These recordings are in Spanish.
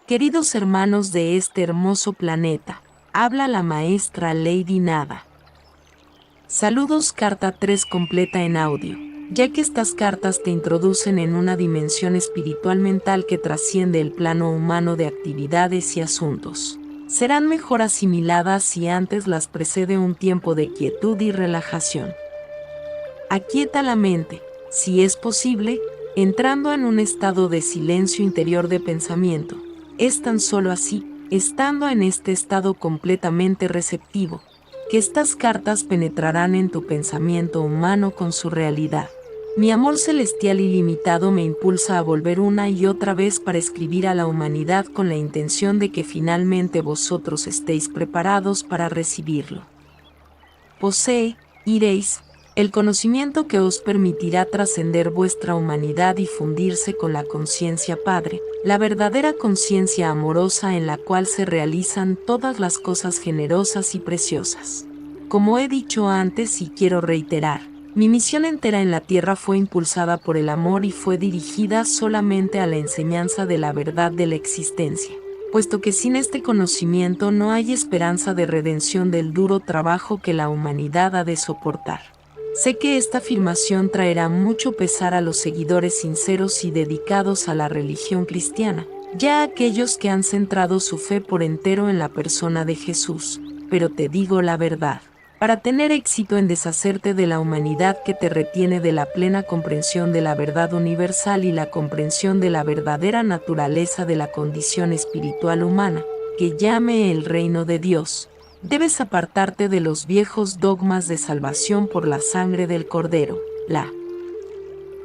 Queridos hermanos de este hermoso planeta, habla la maestra Lady Nada. Saludos, carta 3 completa en audio, ya que estas cartas te introducen en una dimensión espiritual mental que trasciende el plano humano de actividades y asuntos. Serán mejor asimiladas si antes las precede un tiempo de quietud y relajación. Aquieta la mente, si es posible, entrando en un estado de silencio interior de pensamiento. Es tan solo así, estando en este estado completamente receptivo, que estas cartas penetrarán en tu pensamiento humano con su realidad. Mi amor celestial ilimitado me impulsa a volver una y otra vez para escribir a la humanidad con la intención de que finalmente vosotros estéis preparados para recibirlo. Iréis el conocimiento que os permitirá trascender vuestra humanidad y fundirse con la conciencia Padre, la verdadera conciencia amorosa en la cual se realizan todas las cosas generosas y preciosas. Como he dicho antes y quiero reiterar, mi misión entera en la tierra fue impulsada por el amor y fue dirigida solamente a la enseñanza de la verdad de la existencia, puesto que sin este conocimiento no hay esperanza de redención del duro trabajo que la humanidad ha de soportar. Sé que esta afirmación traerá mucho pesar a los seguidores sinceros y dedicados a la religión cristiana, ya aquellos que han centrado su fe por entero en la persona de Jesús, pero te digo la verdad. Para tener éxito en deshacerte de la humanidad que te retiene de la plena comprensión de la verdad universal y la comprensión de la verdadera naturaleza de la condición espiritual humana, que llame el reino de Dios, debes apartarte de los viejos dogmas de salvación por la sangre del Cordero, la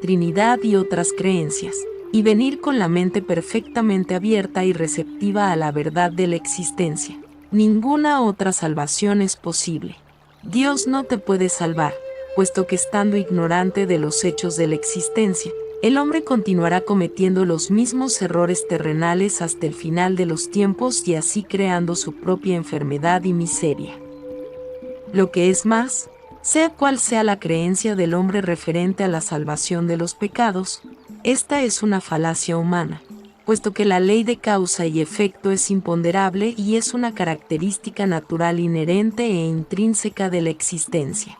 Trinidad y otras creencias, y venir con la mente perfectamente abierta y receptiva a la verdad de la existencia. Ninguna otra salvación es posible. Dios no te puede salvar, puesto que estando ignorante de los hechos de la existencia, el hombre continuará cometiendo los mismos errores terrenales hasta el final de los tiempos y así creando su propia enfermedad y miseria. Lo que es más, sea cual sea la creencia del hombre referente a la salvación de los pecados, esta es una falacia humana, puesto que la ley de causa y efecto es imponderable y es una característica natural inherente e intrínseca de la existencia.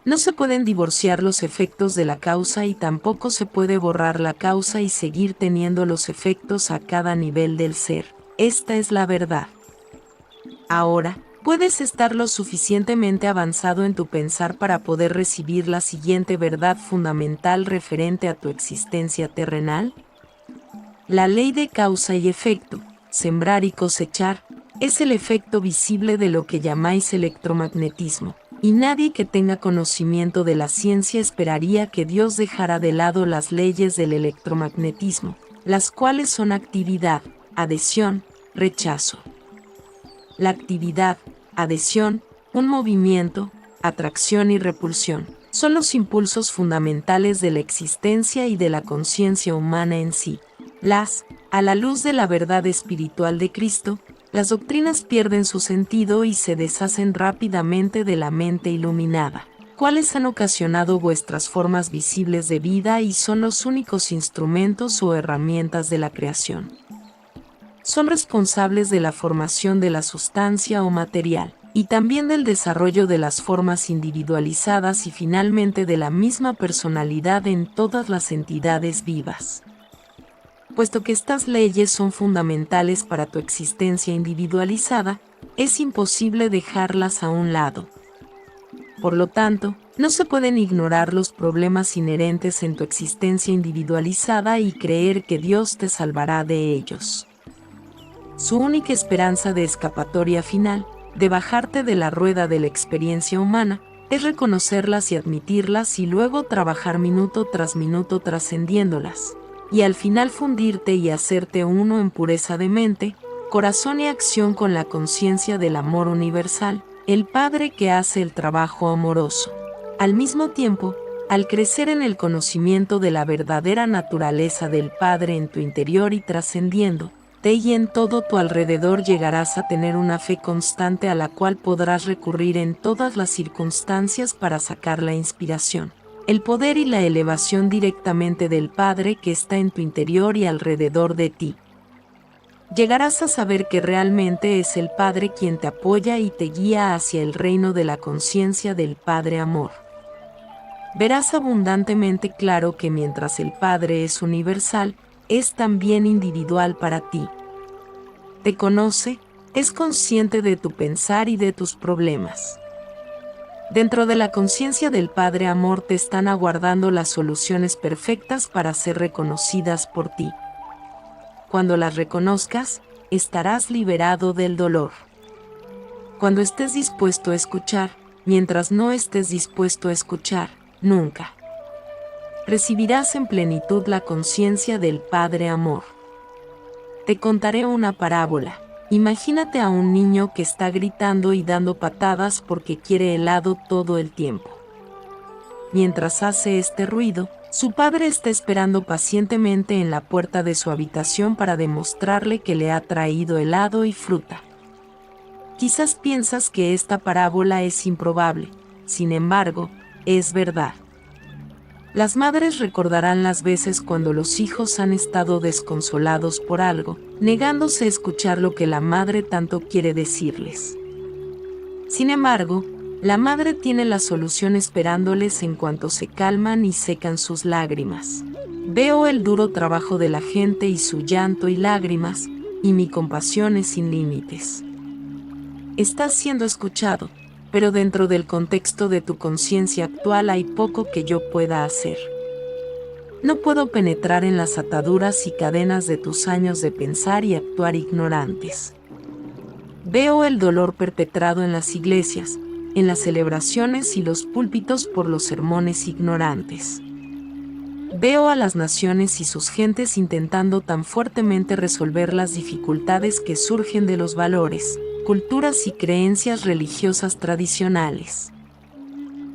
No se pueden divorciar los efectos de la causa y tampoco se puede borrar la causa y seguir teniendo los efectos a cada nivel del ser. Esta es la verdad. Ahora, puedes estar lo suficientemente avanzado en tu pensar para poder recibir la siguiente verdad fundamental referente a tu existencia terrenal. La ley de causa y efecto, sembrar y cosechar, es el efecto visible de lo que llamáis electromagnetismo, y nadie que tenga conocimiento de la ciencia esperaría que Dios dejara de lado las leyes del electromagnetismo, las cuales son actividad, adhesión, rechazo. La actividad, adhesión, un movimiento, atracción y repulsión, son los impulsos fundamentales de la existencia y de la conciencia humana en sí. A la luz de la verdad espiritual de Cristo, las doctrinas pierden su sentido y se deshacen rápidamente de la mente iluminada, cuales han ocasionado vuestras formas visibles de vida y son los únicos instrumentos o herramientas de la creación. Son responsables de la formación de la sustancia o material, y también del desarrollo de las formas individualizadas y finalmente de la misma personalidad en todas las entidades vivas. Puesto que estas leyes son fundamentales para tu existencia individualizada, es imposible dejarlas a un lado. Por lo tanto, no se pueden ignorar los problemas inherentes en tu existencia individualizada y creer que Dios te salvará de ellos. Su única esperanza de escapatoria final, de bajarte de la rueda de la experiencia humana, es reconocerlas y admitirlas y luego trabajar minuto tras minuto trascendiéndolas, y al final fundirte y hacerte uno en pureza de mente, corazón y acción con la conciencia del amor universal, el Padre que hace el trabajo amoroso. Al mismo tiempo, al crecer en el conocimiento de la verdadera naturaleza del Padre en tu interior y trascendiendo, mente y en todo tu alrededor llegarás a tener una fe constante a la cual podrás recurrir en todas las circunstancias para sacar la inspiración, el poder y la elevación directamente del Padre que está en tu interior y alrededor de ti. Llegarás a saber que realmente es el Padre quien te apoya y te guía hacia el reino de la conciencia del Padre Amor. Verás abundantemente claro que mientras el Padre es universal, es también individual para ti. Te conoce, es consciente de tu pensar y de tus problemas. Dentro de la conciencia del Padre Amor te están aguardando las soluciones perfectas para ser reconocidas por ti. Cuando las reconozcas, estarás liberado del dolor. Cuando estés dispuesto a escuchar, mientras no estés dispuesto a escuchar, nunca recibirás en plenitud la conciencia del Padre Amor. Te contaré una parábola. Imagínate a un niño que está gritando y dando patadas porque quiere helado todo el tiempo. Mientras hace este ruido, su padre está esperando pacientemente en la puerta de su habitación para demostrarle que le ha traído helado y fruta. Quizás piensas que esta parábola es improbable, sin embargo, es verdad. Las madres recordarán las veces cuando los hijos han estado desconsolados por algo, negándose a escuchar lo que la madre tanto quiere decirles. Sin embargo, la madre tiene la solución esperándoles en cuanto se calman y secan sus lágrimas. Veo el duro trabajo de la gente y su llanto y lágrimas, y mi compasión es sin límites. Estás siendo escuchado, pero dentro del contexto de tu conciencia actual hay poco que yo pueda hacer. No puedo penetrar en las ataduras y cadenas de tus años de pensar y actuar ignorantes. Veo el dolor perpetrado en las iglesias, en las celebraciones y los púlpitos por los sermones ignorantes. Veo a las naciones y sus gentes intentando tan fuertemente resolver las dificultades que surgen de los valores, culturas y creencias religiosas tradicionales.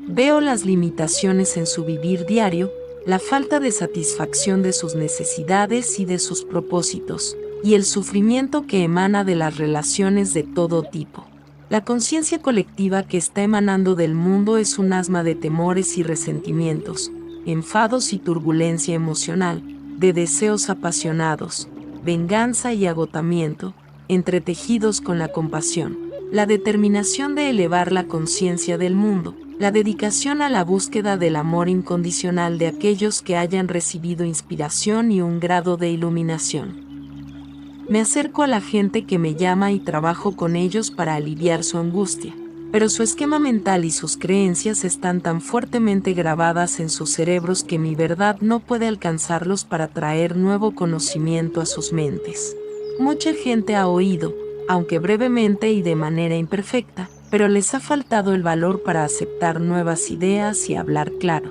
Veo las limitaciones en su vivir diario, la falta de satisfacción de sus necesidades y de sus propósitos, y el sufrimiento que emana de las relaciones de todo tipo. La conciencia colectiva que está emanando del mundo es un asma de temores y resentimientos, enfados y turbulencia emocional, de deseos apasionados, venganza y agotamiento, entretejidos con la compasión, la determinación de elevar la conciencia del mundo, la dedicación a la búsqueda del amor incondicional de aquellos que hayan recibido inspiración y un grado de iluminación. Me acerco a la gente que me llama y trabajo con ellos para aliviar su angustia, pero su esquema mental y sus creencias están tan fuertemente grabadas en sus cerebros que mi verdad no puede alcanzarlos para traer nuevo conocimiento a sus mentes. Mucha gente ha oído, aunque brevemente y de manera imperfecta, pero les ha faltado el valor para aceptar nuevas ideas y hablar claro.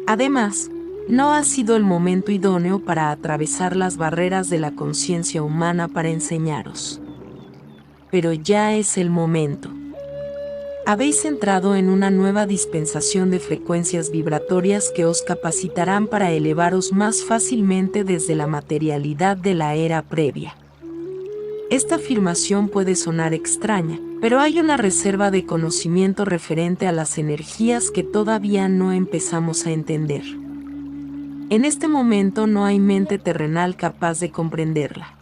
Además, no ha sido el momento idóneo para atravesar las barreras de la conciencia humana para enseñaros. Pero ya es el momento. Habéis entrado en una nueva dispensación de frecuencias vibratorias que os capacitarán para elevaros más fácilmente desde la materialidad de la era previa. Esta afirmación puede sonar extraña, pero hay una reserva de conocimiento referente a las energías que todavía no empezamos a entender. En este momento no hay mente terrenal capaz de comprenderla.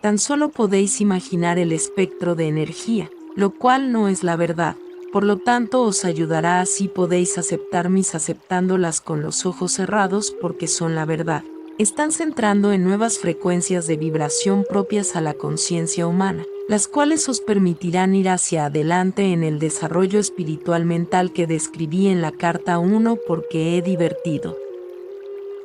Tan solo podéis imaginar el espectro de energía, lo cual no es la verdad, por lo tanto os ayudará así podéis aceptar mis aceptándolas con los ojos cerrados porque son la verdad. Están centrando en nuevas frecuencias de vibración propias a la conciencia humana, las cuales os permitirán ir hacia adelante en el desarrollo espiritual mental que describí en la carta 1 porque he divertido.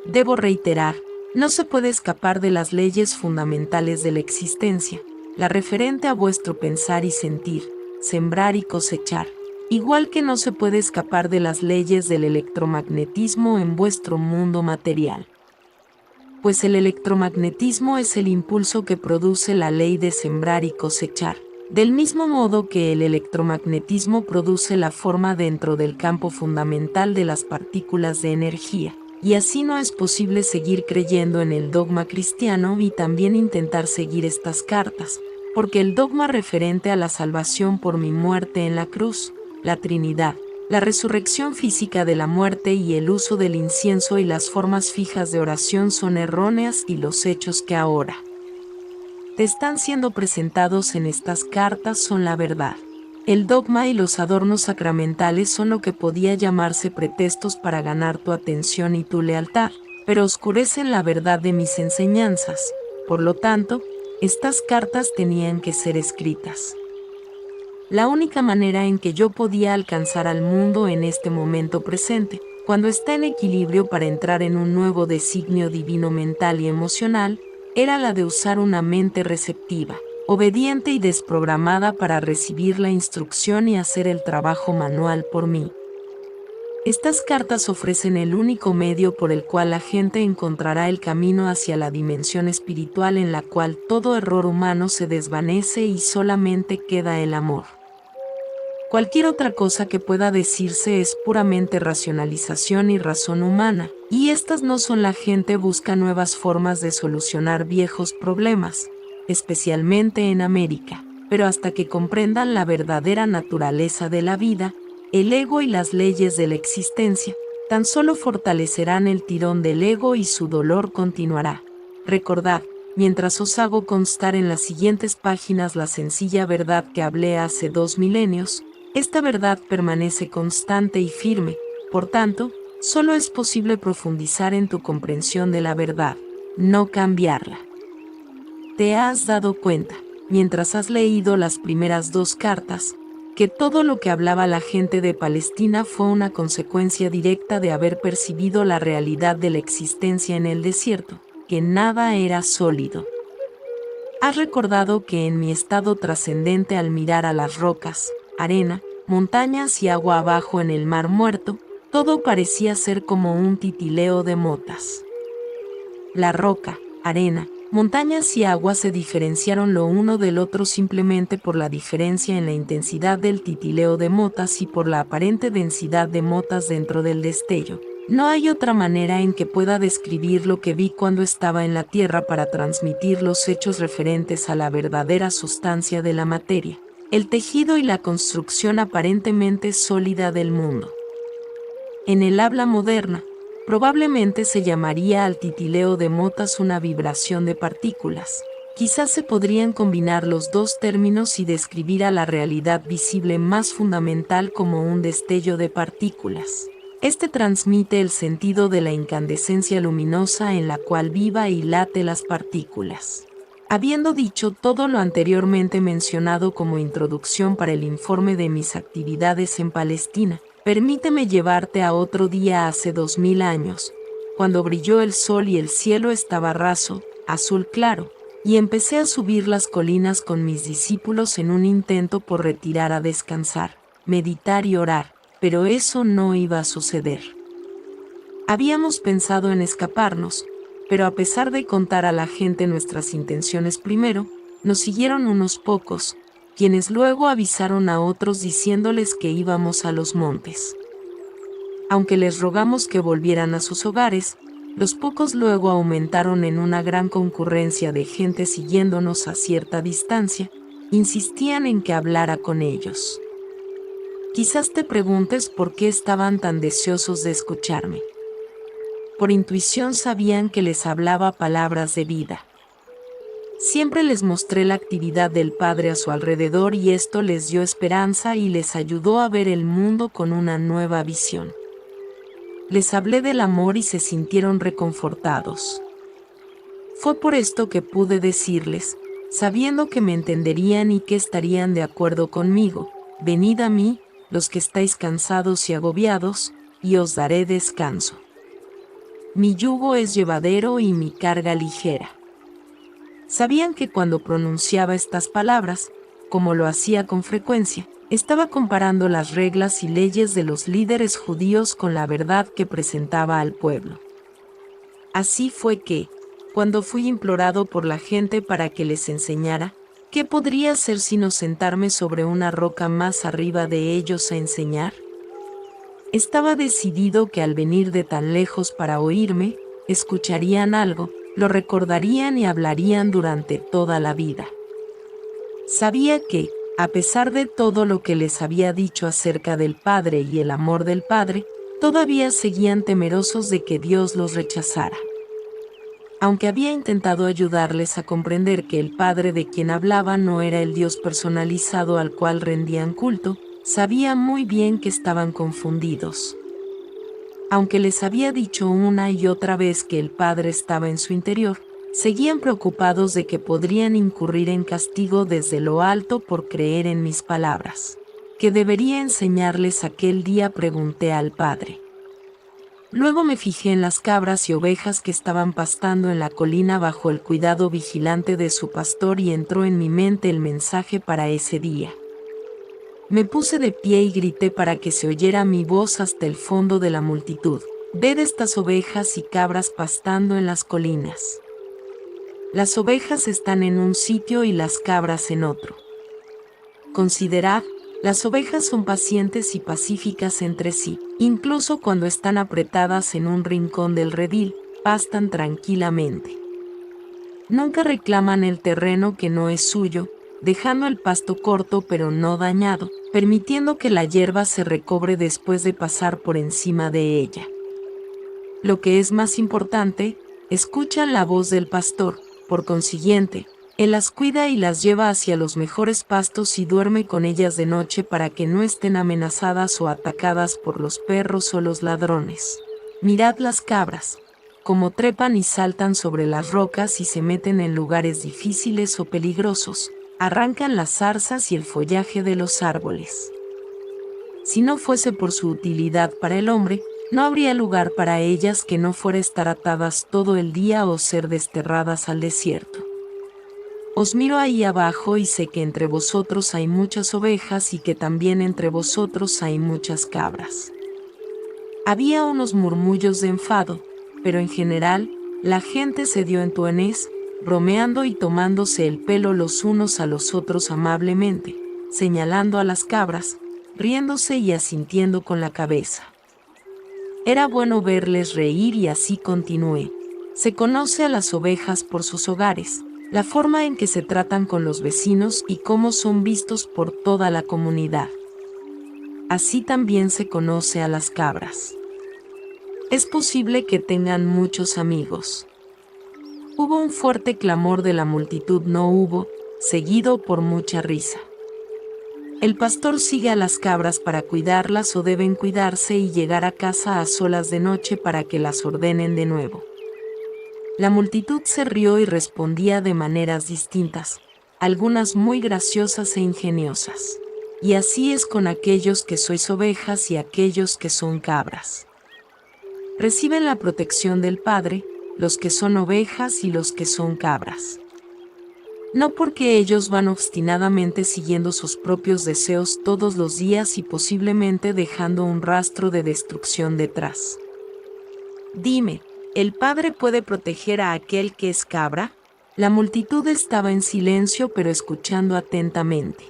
Debo reiterar, no se puede escapar de las leyes fundamentales de la existencia, la referente a vuestro pensar y sentir, sembrar y cosechar, igual que no se puede escapar de las leyes del electromagnetismo en vuestro mundo material. Pues el electromagnetismo es el impulso que produce la ley de sembrar y cosechar, del mismo modo que el electromagnetismo produce la forma dentro del campo fundamental de las partículas de energía. y así no es posible seguir creyendo en el dogma cristiano y también intentar seguir estas cartas, porque el dogma referente a la salvación por mi muerte en la cruz, la Trinidad, la resurrección física de la muerte y el uso del incienso y las formas fijas de oración son erróneas y los hechos que ahora te están siendo presentados en estas cartas son la verdad. El dogma y los adornos sacramentales son lo que podía llamarse pretextos para ganar tu atención y tu lealtad, pero oscurecen la verdad de mis enseñanzas. Por lo tanto, estas cartas tenían que ser escritas. La única manera en que yo podía alcanzar al mundo en este momento presente, cuando está en equilibrio para entrar en un nuevo designio divino mental y emocional, era la de usar una mente receptiva, obediente y desprogramada para recibir la instrucción y hacer el trabajo manual por mí. Estas cartas ofrecen el único medio por el cual la gente encontrará el camino hacia la dimensión espiritual en la cual todo error humano se desvanece y solamente queda el amor. Cualquier otra cosa que pueda decirse es puramente racionalización y razón humana, y estas no son. La gente busca nuevas formas de solucionar viejos problemas, especialmente en América, pero hasta que comprendan la verdadera naturaleza de la vida, el ego y las leyes de la existencia, tan solo fortalecerán el tirón del ego y su dolor continuará. Recordad, mientras os hago constar en las siguientes páginas la sencilla verdad que hablé hace 2 milenios, esta verdad permanece constante y firme, por tanto, solo es posible profundizar en tu comprensión de la verdad, no cambiarla. Te has dado cuenta, mientras has leído las primeras 2 cartas, que todo lo que hablaba la gente de Palestina fue una consecuencia directa de haber percibido la realidad de la existencia en el desierto, que nada era sólido. Has recordado que en mi estado trascendente al mirar a las rocas, arena, montañas y agua abajo en el mar muerto, todo parecía ser como un titileo de motas. La roca, arena, montañas y agua se diferenciaron lo uno del otro simplemente por la diferencia en la intensidad del titileo de motas y por la aparente densidad de motas dentro del destello. No hay otra manera en que pueda describir lo que vi cuando estaba en la tierra para transmitir los hechos referentes a la verdadera sustancia de la materia, el tejido y la construcción aparentemente sólida del mundo. En el habla moderna, probablemente se llamaría al titileo de motas una vibración de partículas. Quizás se podrían combinar los 2 términos y describir a la realidad visible más fundamental como un destello de partículas. Este transmite el sentido de la incandescencia luminosa en la cual viva y late las partículas. Habiendo dicho todo lo anteriormente mencionado como introducción para el informe de mis actividades en Palestina, permíteme llevarte a otro día hace 2000 años, cuando brilló el sol y el cielo estaba raso, azul claro, y empecé a subir las colinas con mis discípulos en un intento por retirar a descansar, meditar y orar, pero eso no iba a suceder. Habíamos pensado en escaparnos, pero a pesar de contar a la gente nuestras intenciones primero, nos siguieron unos pocos, quienes luego avisaron a otros diciéndoles que íbamos a los montes. Aunque les rogamos que volvieran a sus hogares, los pocos luego aumentaron en una gran concurrencia de gente siguiéndonos a cierta distancia, insistían en que hablara con ellos. Quizás te preguntes por qué estaban tan deseosos de escucharme. Por intuición sabían que les hablaba palabras de vida. Siempre les mostré la actividad del Padre a su alrededor y esto les dio esperanza y les ayudó a ver el mundo con una nueva visión. Les hablé del amor y se sintieron reconfortados. Fue por esto que pude decirles, sabiendo que me entenderían y que estarían de acuerdo conmigo, venid a mí, los que estáis cansados y agobiados, y os daré descanso. Mi yugo es llevadero y mi carga ligera. Sabían que cuando pronunciaba estas palabras, como lo hacía con frecuencia, estaba comparando las reglas y leyes de los líderes judíos con la verdad que presentaba al pueblo. Así fue que, cuando fui implorado por la gente para que les enseñara, ¿qué podría hacer sino sentarme sobre una roca más arriba de ellos a enseñar? Estaba decidido que al venir de tan lejos para oírme, escucharían algo, lo recordarían y hablarían durante toda la vida. Sabía que, a pesar de todo lo que les había dicho acerca del Padre y el amor del Padre, todavía seguían temerosos de que Dios los rechazara. Aunque había intentado ayudarles a comprender que el Padre de quien hablaba no era el Dios personalizado al cual rendían culto, sabía muy bien que estaban confundidos. Aunque les había dicho una y otra vez que el Padre estaba en su interior, seguían preocupados de que podrían incurrir en castigo desde lo alto por creer en mis palabras. ¿Qué debería enseñarles aquel día?, pregunté al Padre. Luego me fijé en las cabras y ovejas que estaban pastando en la colina bajo el cuidado vigilante de su pastor y entró en mi mente el mensaje para ese día. Me puse de pie y grité para que se oyera mi voz hasta el fondo de la multitud. Ved estas ovejas y cabras pastando en las colinas. Las ovejas están en un sitio y las cabras en otro. Considerad, las ovejas son pacientes y pacíficas entre sí, incluso cuando están apretadas en un rincón del redil, pastan tranquilamente. Nunca reclaman el terreno que no es suyo, dejando el pasto corto pero no dañado, permitiendo que la hierba se recobre después de pasar por encima de ella. Lo que es más importante, escuchan la voz del pastor, por consiguiente, él las cuida y las lleva hacia los mejores pastos y duerme con ellas de noche para que no estén amenazadas o atacadas por los perros o los ladrones. Mirad las cabras, como trepan y saltan sobre las rocas y se meten en lugares difíciles o peligrosos, arrancan las zarzas y el follaje de los árboles. Si no fuese por su utilidad para el hombre, no habría lugar para ellas que no fuera estar atadas todo el día o ser desterradas al desierto. Os miro ahí abajo y sé que entre vosotros hay muchas ovejas y que también entre vosotros hay muchas cabras. Había unos murmullos de enfado, pero en general, la gente se dio en tuenés, bromeando y tomándose el pelo los unos a los otros amablemente, señalando a las cabras, riéndose y asintiendo con la cabeza. Era bueno verles reír y así continué. Se conoce a las ovejas por sus hogares, la forma en que se tratan con los vecinos y cómo son vistos por toda la comunidad. Así también se conoce a las cabras. Es posible que tengan muchos amigos. Hubo un fuerte clamor de la multitud, no hubo, seguido por mucha risa. El pastor sigue a las cabras para cuidarlas o deben cuidarse y llegar a casa a solas de noche para que las ordenen de nuevo. La multitud se rió y respondía de maneras distintas, algunas muy graciosas e ingeniosas. Y así es con aquellos que sois ovejas y aquellos que son cabras. Reciben la protección del Padre, los que son ovejas y los que son cabras. No porque ellos van obstinadamente siguiendo sus propios deseos todos los días y posiblemente dejando un rastro de destrucción detrás. Dime, ¿el Padre puede proteger a aquel que es cabra? La multitud estaba en silencio pero escuchando atentamente.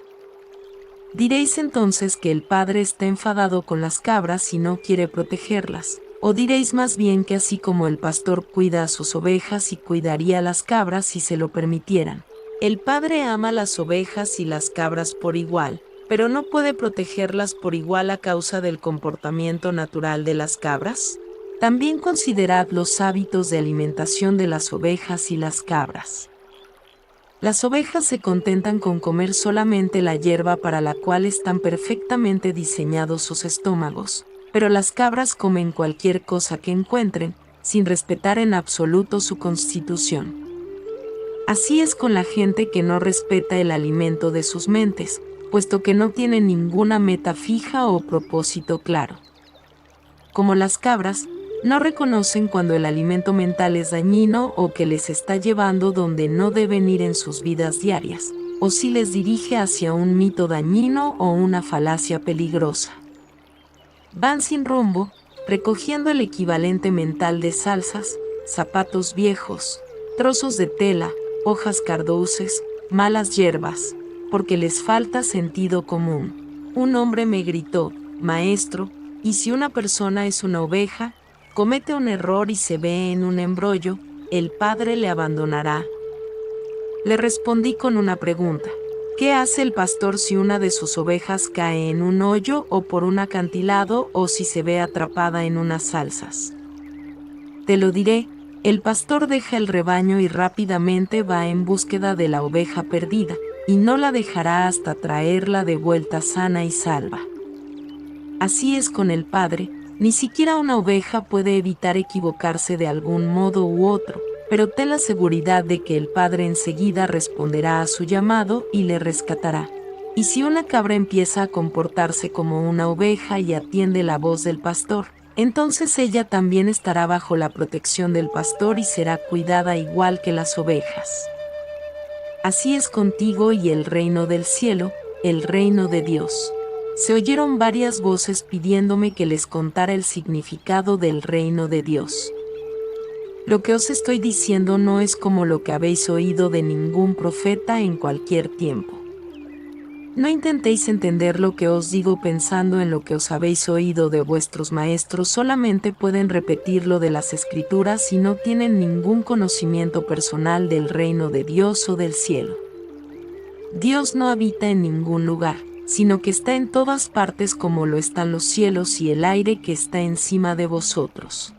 Diréis entonces que el Padre está enfadado con las cabras y no quiere protegerlas, o diréis más bien que así como el pastor cuida a sus ovejas y cuidaría a las cabras si se lo permitieran. El Padre ama las ovejas y las cabras por igual, pero no puede protegerlas por igual a causa del comportamiento natural de las cabras. También considerad los hábitos de alimentación de las ovejas y las cabras. Las ovejas se contentan con comer solamente la hierba para la cual están perfectamente diseñados sus estómagos, pero las cabras comen cualquier cosa que encuentren, sin respetar en absoluto su constitución. Así es con la gente que no respeta el alimento de sus mentes, puesto que no tiene ninguna meta fija o propósito claro. Como las cabras, no reconocen cuando el alimento mental es dañino o que les está llevando donde no deben ir en sus vidas diarias, o si les dirige hacia un mito dañino o una falacia peligrosa. Van sin rumbo, recogiendo el equivalente mental de salsas, zapatos viejos, trozos de tela, hojas carduces, malas hierbas, porque les falta sentido común. Un hombre me gritó: Maestro, Y si una persona es una oveja, comete un error y se ve en un embrollo, el padre le abandonará. Le respondí con una pregunta. ¿Qué hace el pastor si una de sus ovejas cae en un hoyo o por un acantilado o si se ve atrapada en unas salsas? Te lo diré, el pastor deja el rebaño y rápidamente va en búsqueda de la oveja perdida, y no la dejará hasta traerla de vuelta sana y salva. Así es con el Padre, ni siquiera una oveja puede evitar equivocarse de algún modo u otro, pero ten la seguridad de que el Padre enseguida responderá a su llamado y le rescatará. Y si una cabra empieza a comportarse como una oveja y atiende la voz del pastor, entonces ella también estará bajo la protección del pastor y será cuidada igual que las ovejas. Así es contigo y el reino del cielo, el reino de Dios. Se oyeron varias voces pidiéndome que les contara el significado del reino de Dios. Lo que os estoy diciendo no es como lo que habéis oído de ningún profeta en cualquier tiempo. No intentéis entender lo que os digo pensando en lo que os habéis oído de vuestros maestros, solamente pueden repetir lo de las Escrituras y no tienen ningún conocimiento personal del reino de Dios o del cielo. Dios no habita en ningún lugar, sino que está en todas partes como lo están los cielos y el aire que está encima de vosotros.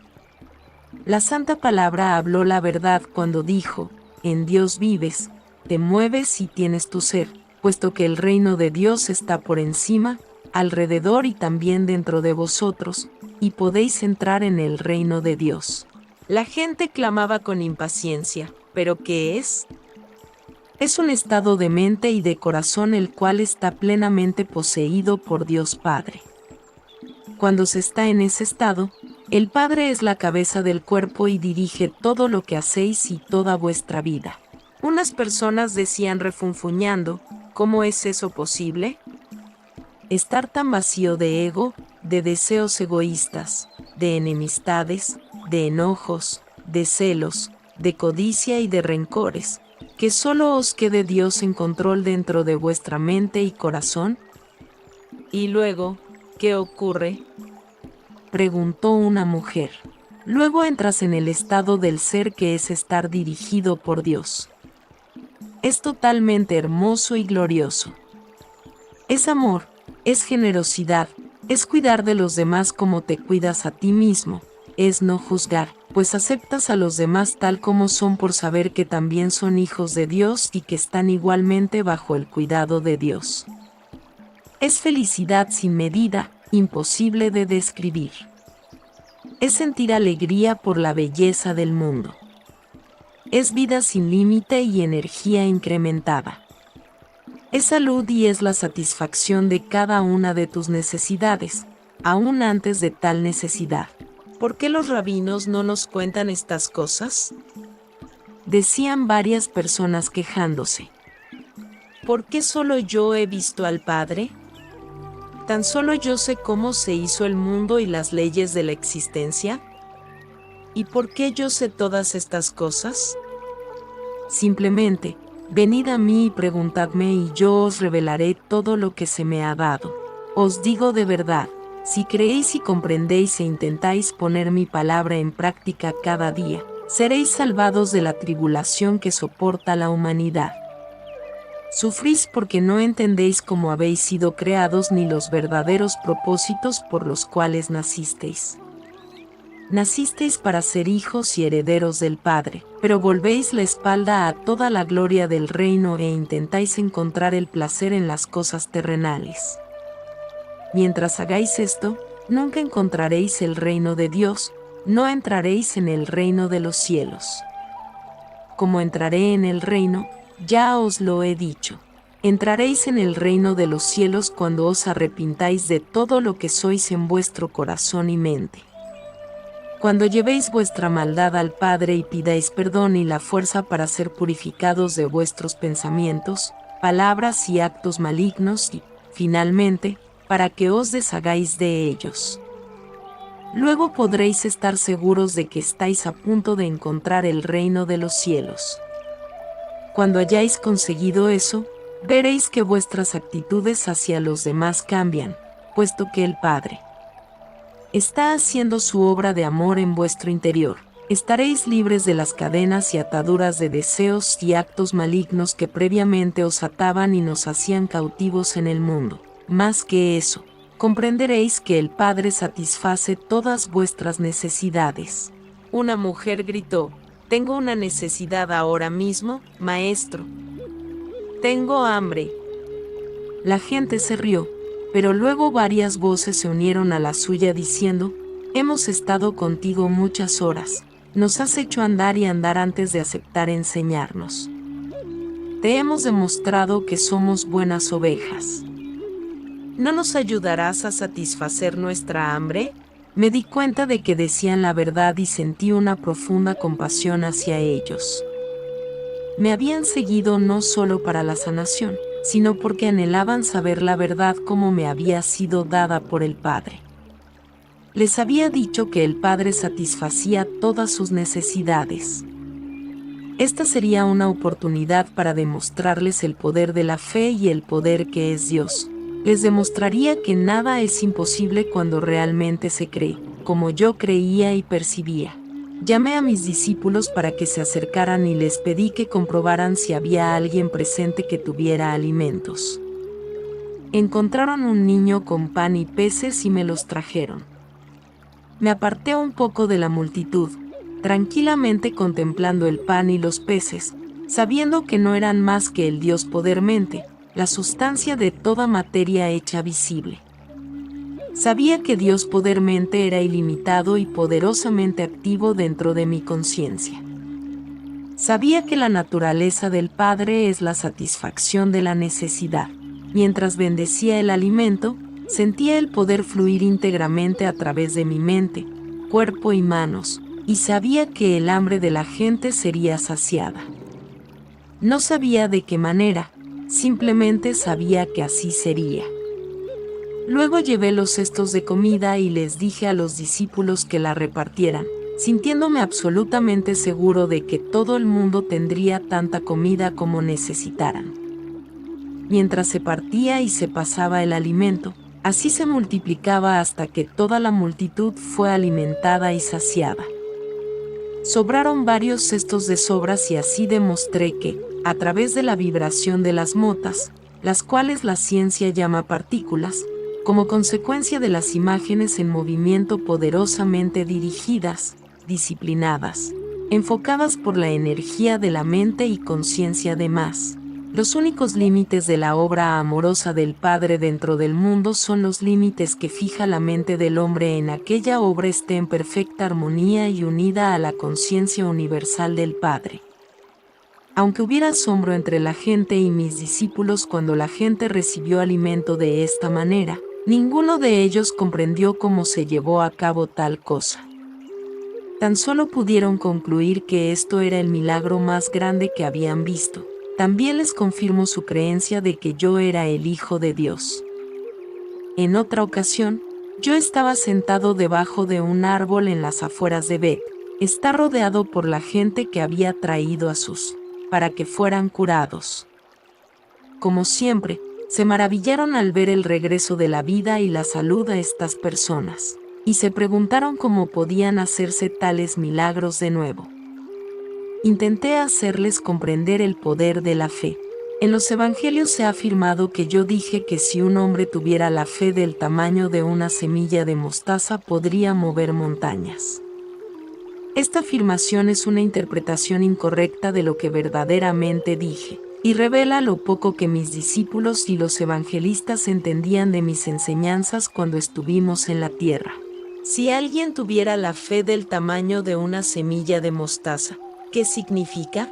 La Santa Palabra habló la verdad cuando dijo, en Dios vives, te mueves y tienes tu ser, puesto que el reino de Dios está por encima, alrededor y también dentro de vosotros, y podéis entrar en el reino de Dios. La gente clamaba con impaciencia, ¿pero qué es? Es un estado de mente y de corazón el cual está plenamente poseído por Dios Padre. Cuando se está en ese estado, el Padre es la cabeza del cuerpo y dirige todo lo que hacéis y toda vuestra vida. Unas personas decían refunfuñando, ¿cómo es eso posible? Estar tan vacío de ego, de deseos egoístas, de enemistades, de enojos, de celos, de codicia y de rencores, que solo os quede Dios en control dentro de vuestra mente y corazón. Y luego, ¿qué ocurre?, preguntó una mujer. Luego entras en el estado del ser que es estar dirigido por Dios. Es totalmente hermoso y glorioso. Es amor, es generosidad, es cuidar de los demás como te cuidas a ti mismo, es no juzgar, pues aceptas a los demás tal como son por saber que también son hijos de Dios y que están igualmente bajo el cuidado de Dios. Es felicidad sin medida, imposible de describir. Es sentir alegría por la belleza del mundo. Es vida sin límite y energía incrementada. Es salud y es la satisfacción de cada una de tus necesidades, aún antes de tal necesidad. ¿Por qué los rabinos no nos cuentan estas cosas?, decían varias personas quejándose. ¿Por qué solo yo he visto al Padre? ¿Tan solo yo sé cómo se hizo el mundo y las leyes de la existencia? ¿Y por qué yo sé todas estas cosas? Simplemente, venid a mí y preguntadme y yo os revelaré todo lo que se me ha dado. Os digo de verdad, si creéis y comprendéis e intentáis poner mi palabra en práctica cada día, seréis salvados de la tribulación que soporta la humanidad. Sufrís porque no entendéis cómo habéis sido creados ni los verdaderos propósitos por los cuales nacisteis. Nacisteis para ser hijos y herederos del Padre, pero volvéis la espalda a toda la gloria del reino e intentáis encontrar el placer en las cosas terrenales. Mientras hagáis esto, nunca encontraréis el reino de Dios, no entraréis en el reino de los cielos. Como entraré en el reino, ya os lo he dicho. Entraréis en el reino de los cielos cuando os arrepintáis de todo lo que sois en vuestro corazón y mente. Cuando llevéis vuestra maldad al Padre y pidáis perdón y la fuerza para ser purificados de vuestros pensamientos, palabras y actos malignos y, finalmente, para que os deshagáis de ellos. Luego podréis estar seguros de que estáis a punto de encontrar el reino de los cielos. Cuando hayáis conseguido eso, veréis que vuestras actitudes hacia los demás cambian, puesto que el Padre Está haciendo su obra de amor en vuestro interior. Estaréis libres de las cadenas y ataduras de deseos y actos malignos que previamente os ataban y nos hacían cautivos en el mundo. Más que eso, comprenderéis que el Padre satisface todas vuestras necesidades. Una mujer gritó: «Tengo una necesidad ahora mismo, maestro. Tengo hambre». La gente se rió, pero luego varias voces se unieron a la suya diciendo: «Hemos estado contigo muchas horas. Nos has hecho andar y andar antes de aceptar enseñarnos. Te hemos demostrado que somos buenas ovejas. ¿No nos ayudarás a satisfacer nuestra hambre?». Me di cuenta de que decían la verdad y sentí una profunda compasión hacia ellos. Me habían seguido no solo para la sanación, sino porque anhelaban saber la verdad como me había sido dada por el Padre. Les había dicho que el Padre satisfacía todas sus necesidades. Esta sería una oportunidad para demostrarles el poder de la fe y el poder que es Dios. Les demostraría que nada es imposible cuando realmente se cree, como yo creía y percibía. Llamé a mis discípulos para que se acercaran y les pedí que comprobaran si había alguien presente que tuviera alimentos. Encontraron un niño con pan y peces y me los trajeron. Me aparté un poco de la multitud, tranquilamente contemplando el pan y los peces, sabiendo que no eran más que el Dios poder-mente, la sustancia de toda materia hecha visible. Sabía que Dios poder-mente era ilimitado y poderosamente activo dentro de mi conciencia. Sabía que la naturaleza del Padre es la satisfacción de la necesidad. Mientras bendecía el alimento, sentía el poder fluir íntegramente a través de mi mente, cuerpo y manos, y sabía que el hambre de la gente sería saciada. No sabía de qué manera, simplemente sabía que así sería. Luego llevé los cestos de comida y les dije a los discípulos que la repartieran, sintiéndome absolutamente seguro de que todo el mundo tendría tanta comida como necesitaran. Mientras se partía y se pasaba el alimento, así se multiplicaba hasta que toda la multitud fue alimentada y saciada. Sobraron varios cestos de sobras y así demostré que, a través de la vibración de las motas, las cuales la ciencia llama partículas, como consecuencia de las imágenes en movimiento poderosamente dirigidas, disciplinadas, enfocadas por la energía de la mente y conciencia de más. Los únicos límites de la obra amorosa del Padre dentro del mundo son los límites que fija la mente del hombre en aquella obra esté en perfecta armonía y unida a la conciencia universal del Padre. Aunque hubiera asombro entre la gente y mis discípulos cuando la gente recibió alimento de esta manera, ninguno de ellos comprendió cómo se llevó a cabo tal cosa. Tan solo pudieron concluir que esto era el milagro más grande que habían visto. También les confirmó su creencia de que yo era el Hijo de Dios. En otra ocasión, yo estaba sentado debajo de un árbol en las afueras de Bet. Está rodeado por la gente que había traído a sus, para que fueran curados. Como siempre, se maravillaron al ver el regreso de la vida y la salud a estas personas, y se preguntaron cómo podían hacerse tales milagros de nuevo. Intenté hacerles comprender el poder de la fe. En los evangelios se ha afirmado que yo dije que si un hombre tuviera la fe del tamaño de una semilla de mostaza podría mover montañas. Esta afirmación es una interpretación incorrecta de lo que verdaderamente dije, y revela lo poco que mis discípulos y los evangelistas entendían de mis enseñanzas cuando estuvimos en la tierra. Si alguien tuviera la fe del tamaño de una semilla de mostaza, ¿qué significa?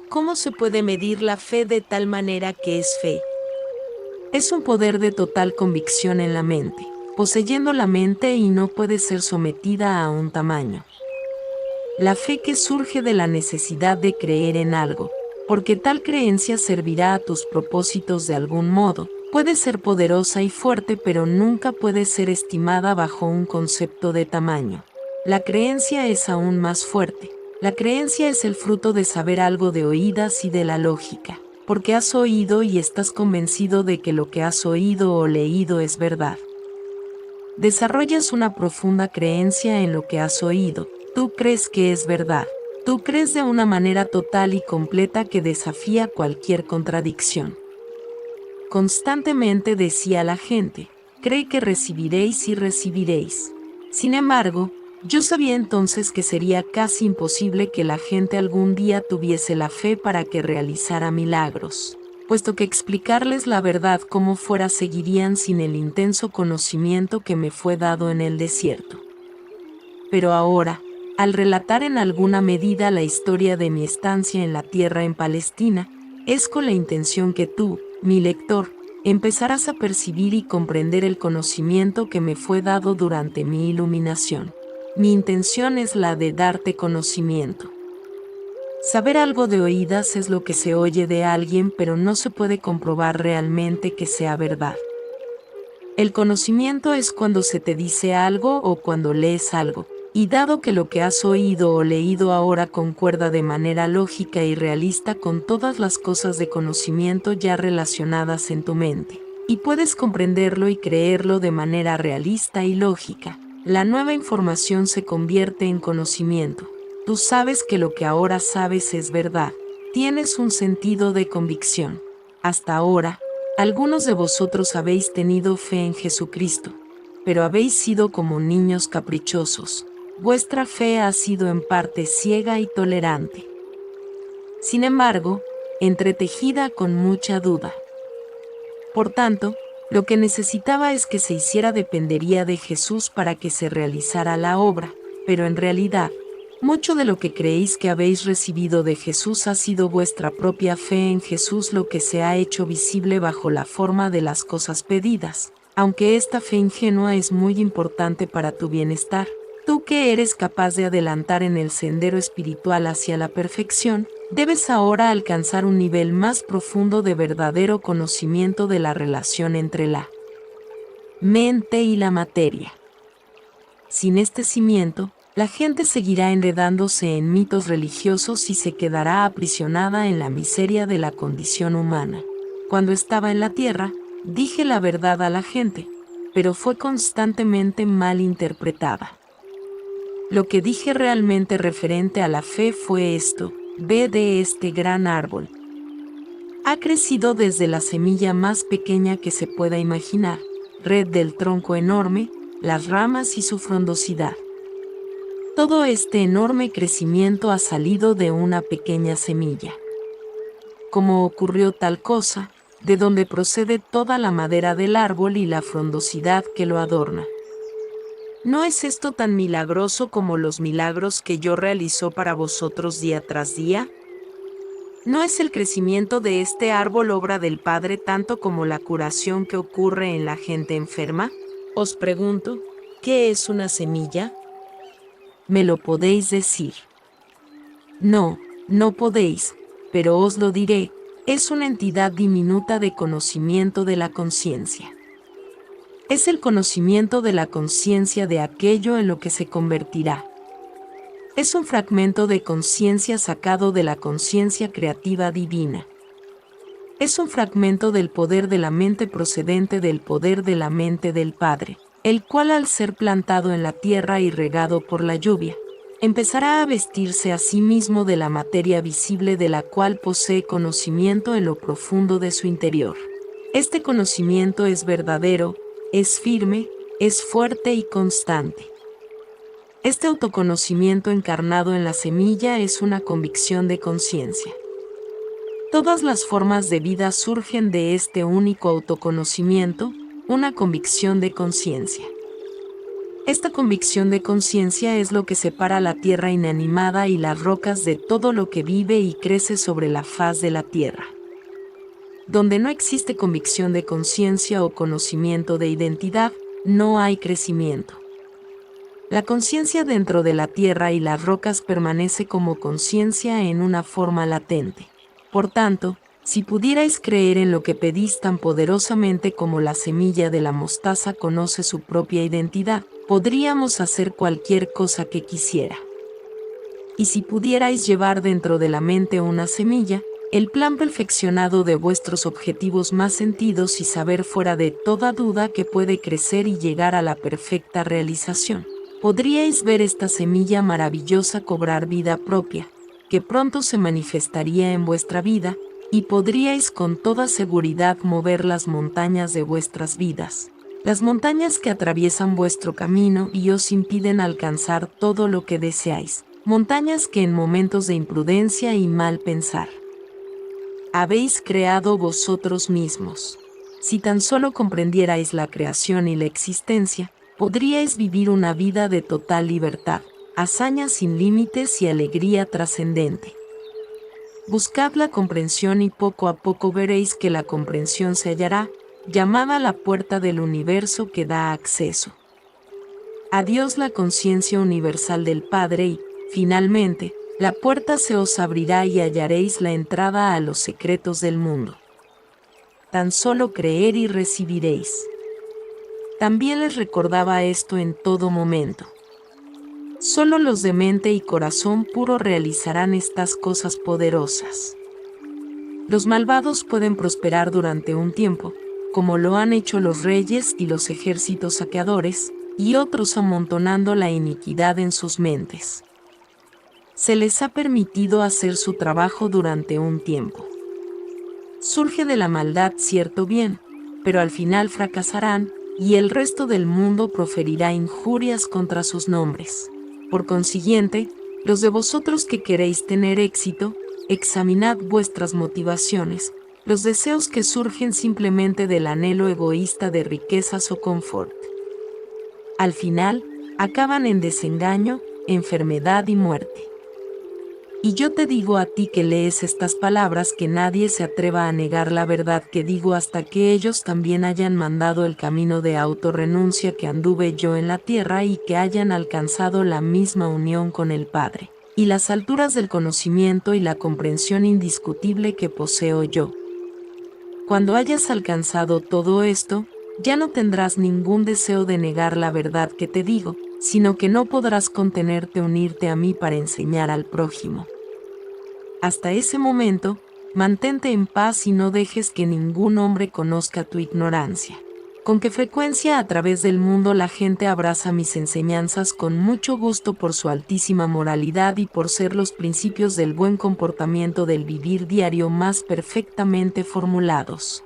¿Cómo se puede medir la fe de tal manera que es fe? Es un poder de total convicción en la mente, poseyendo la mente y no puede ser sometida a un tamaño. La fe que surge de la necesidad de creer en algo, porque tal creencia servirá a tus propósitos de algún modo, puede ser poderosa y fuerte pero nunca puede ser estimada bajo un concepto de tamaño. La creencia es aún más fuerte. La creencia es el fruto de saber algo de oídas y de la lógica, porque has oído y estás convencido de que lo que has oído o leído es verdad. Desarrollas una profunda creencia en lo que has oído. Tú crees que es verdad. Tú crees de una manera total y completa que desafía cualquier contradicción. Constantemente decía la gente, cree que recibiréis y recibiréis. Sin embargo, yo sabía entonces que sería casi imposible que la gente algún día tuviese la fe para que realizara milagros, puesto que explicarles la verdad como fuera seguirían sin el intenso conocimiento que me fue dado en el desierto. Pero ahora, al relatar en alguna medida la historia de mi estancia en la tierra en Palestina, es con la intención que tú, mi lector, empezarás a percibir y comprender el conocimiento que me fue dado durante mi iluminación. Mi intención es la de darte conocimiento. Saber algo de oídas es lo que se oye de alguien, pero no se puede comprobar realmente que sea verdad. El conocimiento es cuando se te dice algo o cuando lees algo. Y dado que lo que has oído o leído ahora concuerda de manera lógica y realista con todas las cosas de conocimiento ya relacionadas en tu mente, y puedes comprenderlo y creerlo de manera realista y lógica, la nueva información se convierte en conocimiento. Tú sabes que lo que ahora sabes es verdad. Tienes un sentido de convicción. Hasta ahora, algunos de vosotros habéis tenido fe en Jesucristo, pero habéis sido como niños caprichosos. Vuestra fe ha sido en parte ciega y tolerante. Sin embargo, entretejida con mucha duda. Por tanto, lo que necesitaba es que se hiciera dependería de Jesús para que se realizara la obra, pero en realidad, mucho de lo que creéis que habéis recibido de Jesús ha sido vuestra propia fe en Jesús lo que se ha hecho visible bajo la forma de las cosas pedidas, aunque esta fe ingenua es muy importante para tu bienestar. Tú que eres capaz de adelantar en el sendero espiritual hacia la perfección, debes ahora alcanzar un nivel más profundo de verdadero conocimiento de la relación entre la mente y la materia. Sin este cimiento, la gente seguirá enredándose en mitos religiosos y se quedará aprisionada en la miseria de la condición humana. Cuando estaba en la tierra, dije la verdad a la gente, pero fue constantemente mal interpretada. Lo que dije realmente referente a la fe fue esto: ve de este gran árbol. Ha crecido desde la semilla más pequeña que se pueda imaginar, red del tronco enorme, las ramas y su frondosidad. Todo este enorme crecimiento ha salido de una pequeña semilla. ¿Cómo ocurrió tal cosa? De donde procede toda la madera del árbol y la frondosidad que lo adorna. ¿No es esto tan milagroso como los milagros que yo realizo para vosotros día tras día? ¿No es el crecimiento de este árbol obra del Padre tanto como la curación que ocurre en la gente enferma? Os pregunto, ¿qué es una semilla? ¿Me lo podéis decir? No, no podéis, pero os lo diré, es una entidad diminuta de conocimiento de la conciencia. Es el conocimiento de la conciencia de aquello en lo que se convertirá. Es un fragmento de conciencia sacado de la conciencia creativa divina. Es un fragmento del poder de la mente procedente del poder de la mente del Padre, el cual al ser plantado en la tierra y regado por la lluvia, empezará a vestirse a sí mismo de la materia visible de la cual posee conocimiento en lo profundo de su interior. Este conocimiento es verdadero, es firme, es fuerte y constante. Este autoconocimiento encarnado en la semilla es una convicción de conciencia. Todas las formas de vida surgen de este único autoconocimiento, una convicción de conciencia. Esta convicción de conciencia es lo que separa la tierra inanimada y las rocas de todo lo que vive y crece sobre la faz de la tierra. Donde no existe convicción de conciencia o conocimiento de identidad, no hay crecimiento. La conciencia dentro de la tierra y las rocas permanece como conciencia en una forma latente. Por tanto, si pudierais creer en lo que pedís tan poderosamente como la semilla de la mostaza conoce su propia identidad, podríamos hacer cualquier cosa que quisiera. Y si pudierais llevar dentro de la mente una semilla, el plan perfeccionado de vuestros objetivos más sentidos y saber fuera de toda duda que puede crecer y llegar a la perfecta realización. Podríais ver esta semilla maravillosa cobrar vida propia, que pronto se manifestaría en vuestra vida, y podríais con toda seguridad mover las montañas de vuestras vidas, las montañas que atraviesan vuestro camino y os impiden alcanzar todo lo que deseáis, montañas que en momentos de imprudencia y mal pensar habéis creado vosotros mismos. Si tan solo comprendierais la creación y la existencia, podríais vivir una vida de total libertad, hazañas sin límites y alegría trascendente. Buscad la comprensión y poco a poco veréis que la comprensión se hallará, llamada la puerta del universo que da acceso a Dios, la conciencia universal del Padre y, finalmente, la puerta se os abrirá y hallaréis la entrada a los secretos del mundo. Tan solo creer y recibiréis. También les recordaba esto en todo momento. Solo los de mente y corazón puro realizarán estas cosas poderosas. Los malvados pueden prosperar durante un tiempo, como lo han hecho los reyes y los ejércitos saqueadores, y otros amontonando la iniquidad en sus mentes. Se les ha permitido hacer su trabajo durante un tiempo. Surge de la maldad cierto bien, pero al final fracasarán, y el resto del mundo proferirá injurias contra sus nombres. Por consiguiente, los de vosotros que queréis tener éxito, examinad vuestras motivaciones, los deseos que surgen simplemente del anhelo egoísta de riquezas o confort. Al final, acaban en desengaño, enfermedad y muerte. Y yo te digo a ti que lees estas palabras que nadie se atreva a negar la verdad que digo hasta que ellos también hayan mandado el camino de autorrenuncia que anduve yo en la tierra y que hayan alcanzado la misma unión con el Padre, y las alturas del conocimiento y la comprensión indiscutible que poseo yo. Cuando hayas alcanzado todo esto, ya no tendrás ningún deseo de negar la verdad que te digo, sino que no podrás contenerte unirte a mí para enseñar al prójimo. Hasta ese momento, mantente en paz y no dejes que ningún hombre conozca tu ignorancia. Con qué frecuencia a través del mundo la gente abraza mis enseñanzas con mucho gusto por su altísima moralidad y por ser los principios del buen comportamiento del vivir diario más perfectamente formulados.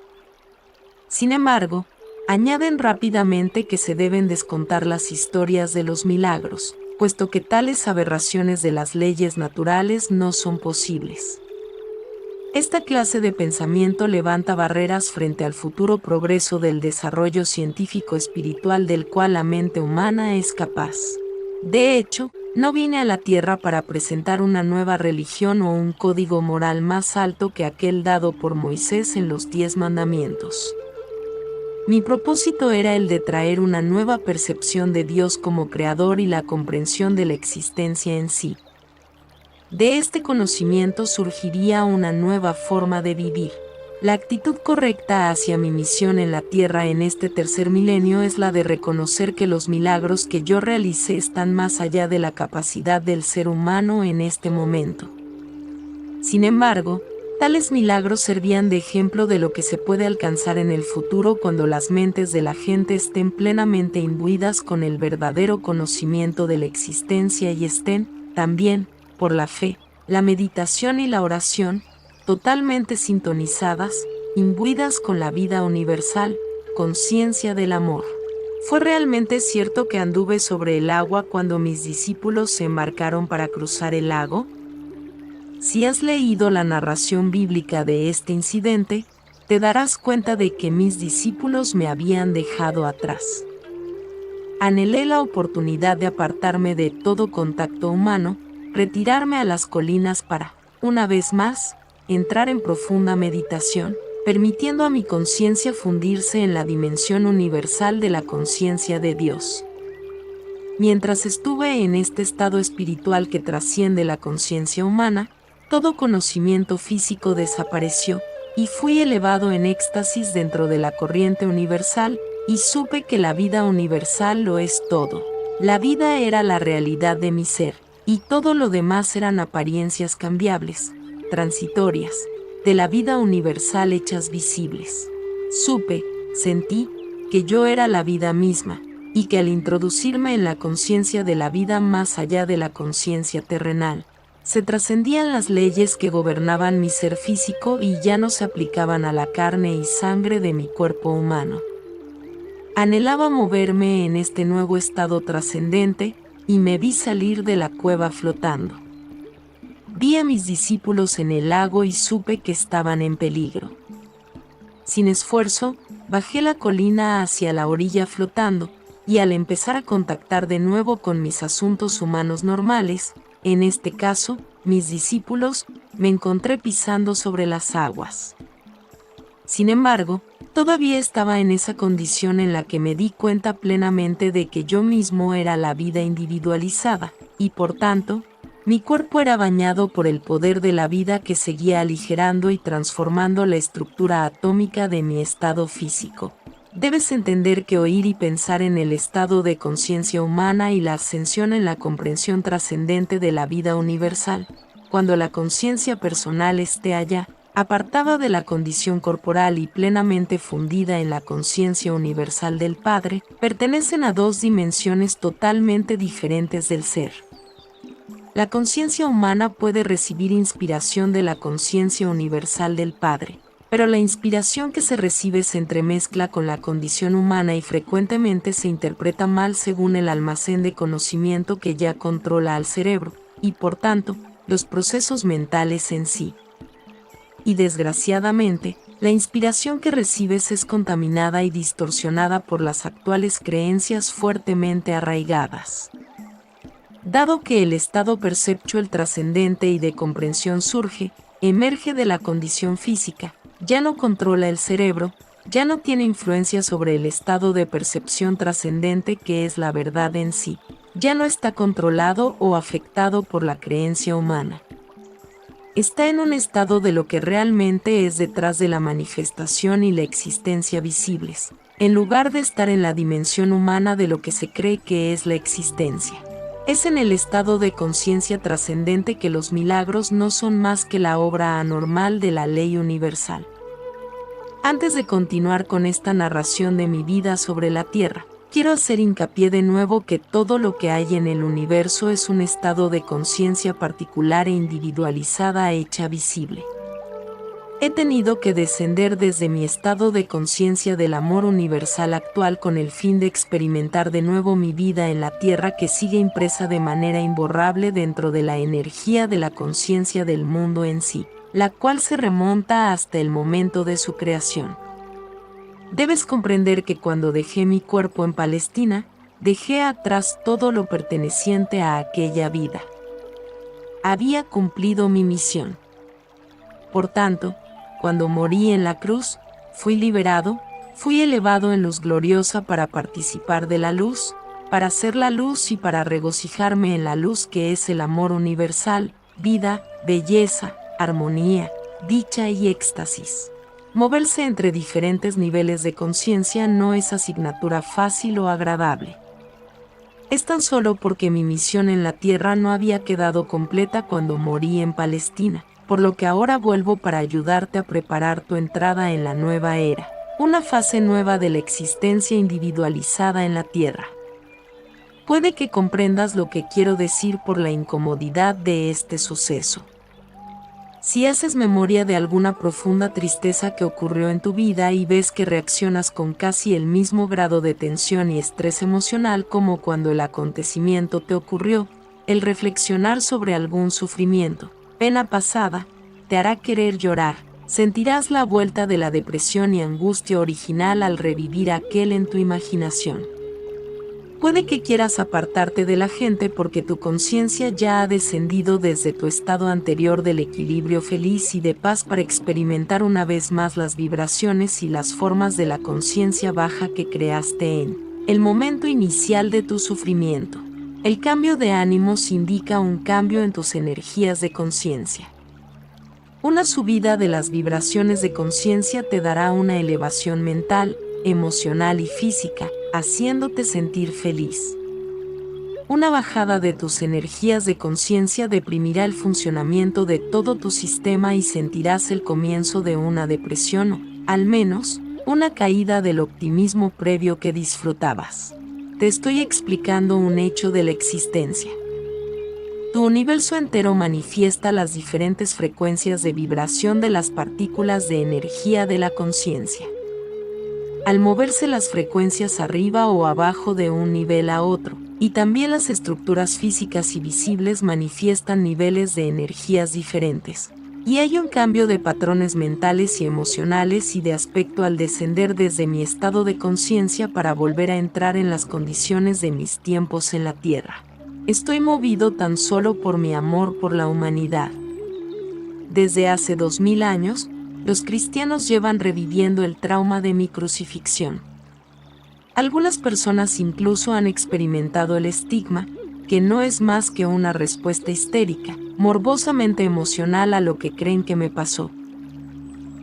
Sin embargo, añaden rápidamente que se deben descontar las historias de los milagros, puesto que tales aberraciones de las leyes naturales no son posibles. Esta clase de pensamiento levanta barreras frente al futuro progreso del desarrollo científico-espiritual del cual la mente humana es capaz. De hecho, no vine a la Tierra para presentar una nueva religión o un código moral más alto que aquel dado por Moisés en los 10 mandamientos. Mi propósito era el de traer una nueva percepción de Dios como creador y la comprensión de la existencia en sí. De este conocimiento surgiría una nueva forma de vivir. La actitud correcta hacia mi misión en la Tierra en este tercer milenio es la de reconocer que los milagros que yo realicé están más allá de la capacidad del ser humano en este momento. Sin embargo, tales milagros servían de ejemplo de lo que se puede alcanzar en el futuro cuando las mentes de la gente estén plenamente imbuidas con el verdadero conocimiento de la existencia y estén, también, por la fe, la meditación y la oración, totalmente sintonizadas, imbuidas con la vida universal, conciencia del amor. Fue realmente cierto que anduve sobre el agua cuando mis discípulos se embarcaron para cruzar el lago. Si has leído la narración bíblica de este incidente, te darás cuenta de que mis discípulos me habían dejado atrás. Anhelé la oportunidad de apartarme de todo contacto humano, retirarme a las colinas para, una vez más, entrar en profunda meditación, permitiendo a mi conciencia fundirse en la dimensión universal de la conciencia de Dios. Mientras estuve en este estado espiritual que trasciende la conciencia humana, todo conocimiento físico desapareció, y fui elevado en éxtasis dentro de la corriente universal, y supe que la vida universal lo es todo. La vida era la realidad de mi ser, y todo lo demás eran apariencias cambiables, transitorias, de la vida universal hechas visibles. Supe, sentí, que yo era la vida misma, y que al introducirme en la conciencia de la vida más allá de la conciencia terrenal, se trascendían las leyes que gobernaban mi ser físico y ya no se aplicaban a la carne y sangre de mi cuerpo humano. Anhelaba moverme en este nuevo estado trascendente, y me vi salir de la cueva flotando. Vi a mis discípulos en el lago y supe que estaban en peligro. Sin esfuerzo, bajé la colina hacia la orilla flotando, y al empezar a contactar de nuevo con mis asuntos humanos normales, en este caso, mis discípulos, me encontré pisando sobre las aguas. Sin embargo, todavía estaba en esa condición en la que me di cuenta plenamente de que yo mismo era la vida individualizada, y por tanto, mi cuerpo era bañado por el poder de la vida que seguía aligerando y transformando la estructura atómica de mi estado físico. Debes entender que oír y pensar en el estado de conciencia humana y la ascensión en la comprensión trascendente de la vida universal, cuando la conciencia personal esté allá, apartada de la condición corporal y plenamente fundida en la conciencia universal del Padre, pertenecen a dos dimensiones totalmente diferentes del ser. La conciencia humana puede recibir inspiración de la conciencia universal del Padre, pero la inspiración que se recibe se entremezcla con la condición humana y frecuentemente se interpreta mal según el almacén de conocimiento que ya controla al cerebro, y por tanto, los procesos mentales en sí. Y desgraciadamente, la inspiración que recibes es contaminada y distorsionada por las actuales creencias fuertemente arraigadas. Dado que el estado perceptual trascendente y de comprensión surge, emerge de la condición física, ya no controla el cerebro, ya no tiene influencia sobre el estado de percepción trascendente que es la verdad en sí, ya no está controlado o afectado por la creencia humana. Está en un estado de lo que realmente es detrás de la manifestación y la existencia visibles, en lugar de estar en la dimensión humana de lo que se cree que es la existencia. Es en el estado de conciencia trascendente que los milagros no son más que la obra anormal de la ley universal. Antes de continuar con esta narración de mi vida sobre la Tierra, quiero hacer hincapié de nuevo que todo lo que hay en el universo es un estado de conciencia particular e individualizada hecha visible. He tenido que descender desde mi estado de conciencia del amor universal actual con el fin de experimentar de nuevo mi vida en la Tierra que sigue impresa de manera imborrable dentro de la energía de la conciencia del mundo en sí, la cual se remonta hasta el momento de su creación. Debes comprender que cuando dejé mi cuerpo en Palestina, dejé atrás todo lo perteneciente a aquella vida. Había cumplido mi misión. Por tanto, cuando morí en la cruz, fui liberado, fui elevado en luz gloriosa para participar de la luz, para ser la luz y para regocijarme en la luz que es el amor universal, vida, belleza, armonía, dicha y éxtasis. Moverse entre diferentes niveles de conciencia no es asignatura fácil o agradable. Es tan solo porque mi misión en la Tierra no había quedado completa cuando morí en Palestina, por lo que ahora vuelvo para ayudarte a preparar tu entrada en la nueva era, una fase nueva de la existencia individualizada en la Tierra. Puede que comprendas lo que quiero decir por la incomodidad de este suceso. Si haces memoria de alguna profunda tristeza que ocurrió en tu vida y ves que reaccionas con casi el mismo grado de tensión y estrés emocional como cuando el acontecimiento te ocurrió, el reflexionar sobre algún sufrimiento, pena pasada, te hará querer llorar, sentirás la vuelta de la depresión y angustia original al revivir aquel en tu imaginación. Puede que quieras apartarte de la gente porque tu conciencia ya ha descendido desde tu estado anterior del equilibrio feliz y de paz para experimentar una vez más las vibraciones y las formas de la conciencia baja que creaste en el momento inicial de tu sufrimiento. El cambio de ánimos indica un cambio en tus energías de conciencia. Una subida de las vibraciones de conciencia te dará una elevación mental, emocional y física, haciéndote sentir feliz. Una bajada de tus energías de conciencia deprimirá el funcionamiento de todo tu sistema y sentirás el comienzo de una depresión o, al menos, una caída del optimismo previo que disfrutabas. Te estoy explicando un hecho de la existencia. Tu universo entero manifiesta las diferentes frecuencias de vibración de las partículas de energía de la conciencia. Al moverse las frecuencias arriba o abajo de un nivel a otro, y también las estructuras físicas y visibles manifiestan niveles de energías diferentes. Y hay un cambio de patrones mentales y emocionales y de aspecto al descender desde mi estado de conciencia para volver a entrar en las condiciones de mis tiempos en la Tierra. Estoy movido tan solo por mi amor por la humanidad. Desde hace 2000 años, los cristianos llevan reviviendo el trauma de mi crucifixión. Algunas personas incluso han experimentado el estigma, que no es más que una respuesta histérica, morbosamente emocional a lo que creen que me pasó.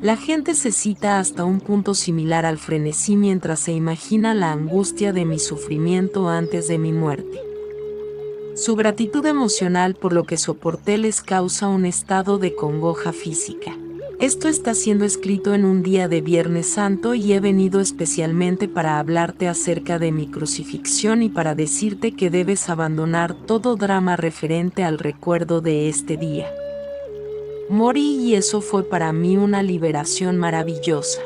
La gente se cita hasta un punto similar al frenesí mientras se imagina la angustia de mi sufrimiento antes de mi muerte. Su gratitud emocional por lo que soporté les causa un estado de congoja física. Esto está siendo escrito en un día de Viernes Santo y he venido especialmente para hablarte acerca de mi crucifixión y para decirte que debes abandonar todo drama referente al recuerdo de este día. Morí y eso fue para mí una liberación maravillosa.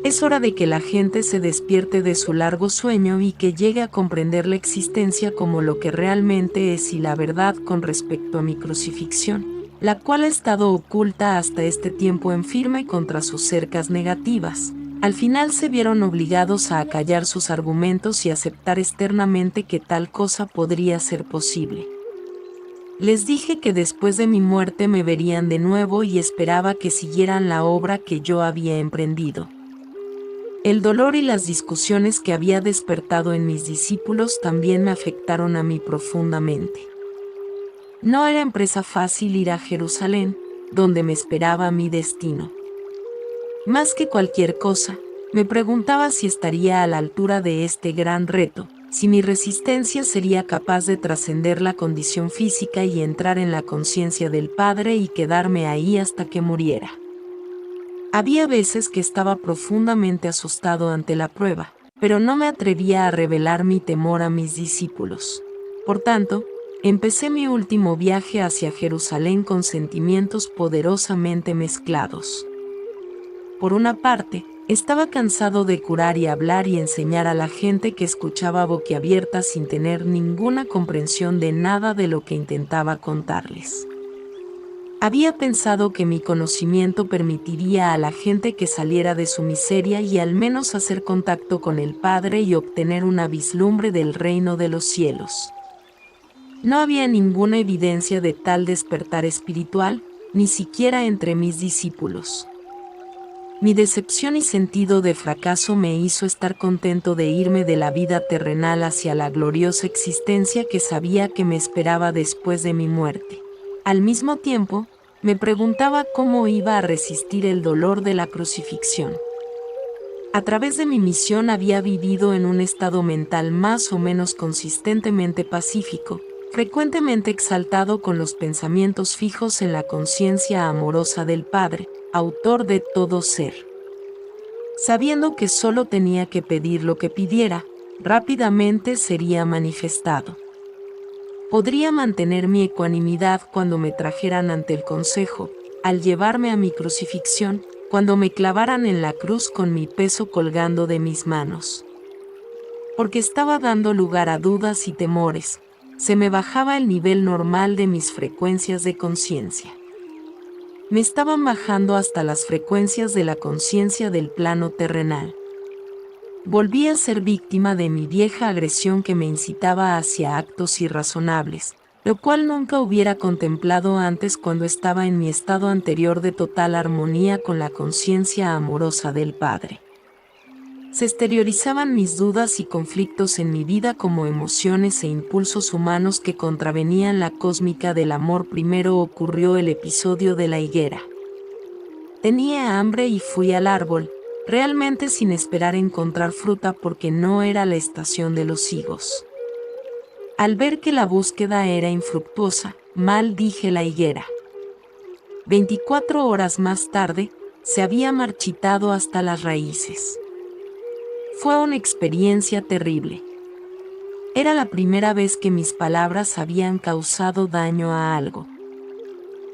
Es hora de que la gente se despierte de su largo sueño y que llegue a comprender la existencia como lo que realmente es y la verdad con respecto a mi crucifixión, la cual ha estado oculta hasta este tiempo en firme contra sus cercas negativas. Al final se vieron obligados a acallar sus argumentos y aceptar externamente que tal cosa podría ser posible. Les dije que después de mi muerte me verían de nuevo y esperaba que siguieran la obra que yo había emprendido. El dolor y las discusiones que había despertado en mis discípulos también me afectaron a mí profundamente. No era empresa fácil ir a Jerusalén, donde me esperaba mi destino. Más que cualquier cosa, me preguntaba si estaría a la altura de este gran reto, si mi resistencia sería capaz de trascender la condición física y entrar en la conciencia del Padre y quedarme ahí hasta que muriera. Había veces que estaba profundamente asustado ante la prueba, pero no me atrevía a revelar mi temor a mis discípulos. Por tanto, empecé mi último viaje hacia Jerusalén con sentimientos poderosamente mezclados. Por una parte, estaba cansado de curar y hablar y enseñar a la gente que escuchaba boquiabierta sin tener ninguna comprensión de nada de lo que intentaba contarles. Había pensado que mi conocimiento permitiría a la gente que saliera de su miseria y al menos hacer contacto con el Padre y obtener una vislumbre del reino de los cielos. No había ninguna evidencia de tal despertar espiritual, ni siquiera entre mis discípulos. Mi decepción y sentido de fracaso me hizo estar contento de irme de la vida terrenal hacia la gloriosa existencia que sabía que me esperaba después de mi muerte. Al mismo tiempo, me preguntaba cómo iba a resistir el dolor de la crucifixión. A través de mi misión había vivido en un estado mental más o menos consistentemente pacífico, frecuentemente exaltado con los pensamientos fijos en la conciencia amorosa del Padre, autor de todo ser. Sabiendo que solo tenía que pedir lo que pidiera, rápidamente sería manifestado. Podría mantener mi ecuanimidad cuando me trajeran ante el consejo, al llevarme a mi crucifixión, cuando me clavaran en la cruz con mi peso colgando de mis manos. Porque estaba dando lugar a dudas y temores, se me bajaba el nivel normal de mis frecuencias de conciencia. Me estaban bajando hasta las frecuencias de la conciencia del plano terrenal. Volví a ser víctima de mi vieja agresión que me incitaba hacia actos irrazonables, lo cual nunca hubiera contemplado antes cuando estaba en mi estado anterior de total armonía con la conciencia amorosa del Padre. Se exteriorizaban mis dudas y conflictos en mi vida como emociones e impulsos humanos que contravenían la cósmica del amor. Primero ocurrió el episodio de la higuera. Tenía hambre y fui al árbol, realmente sin esperar encontrar fruta porque no era la estación de los higos. Al ver que la búsqueda era infructuosa, maldije la higuera. 24 horas más tarde, se había marchitado hasta las raíces. Fue una experiencia terrible. Era la primera vez que mis palabras habían causado daño a algo.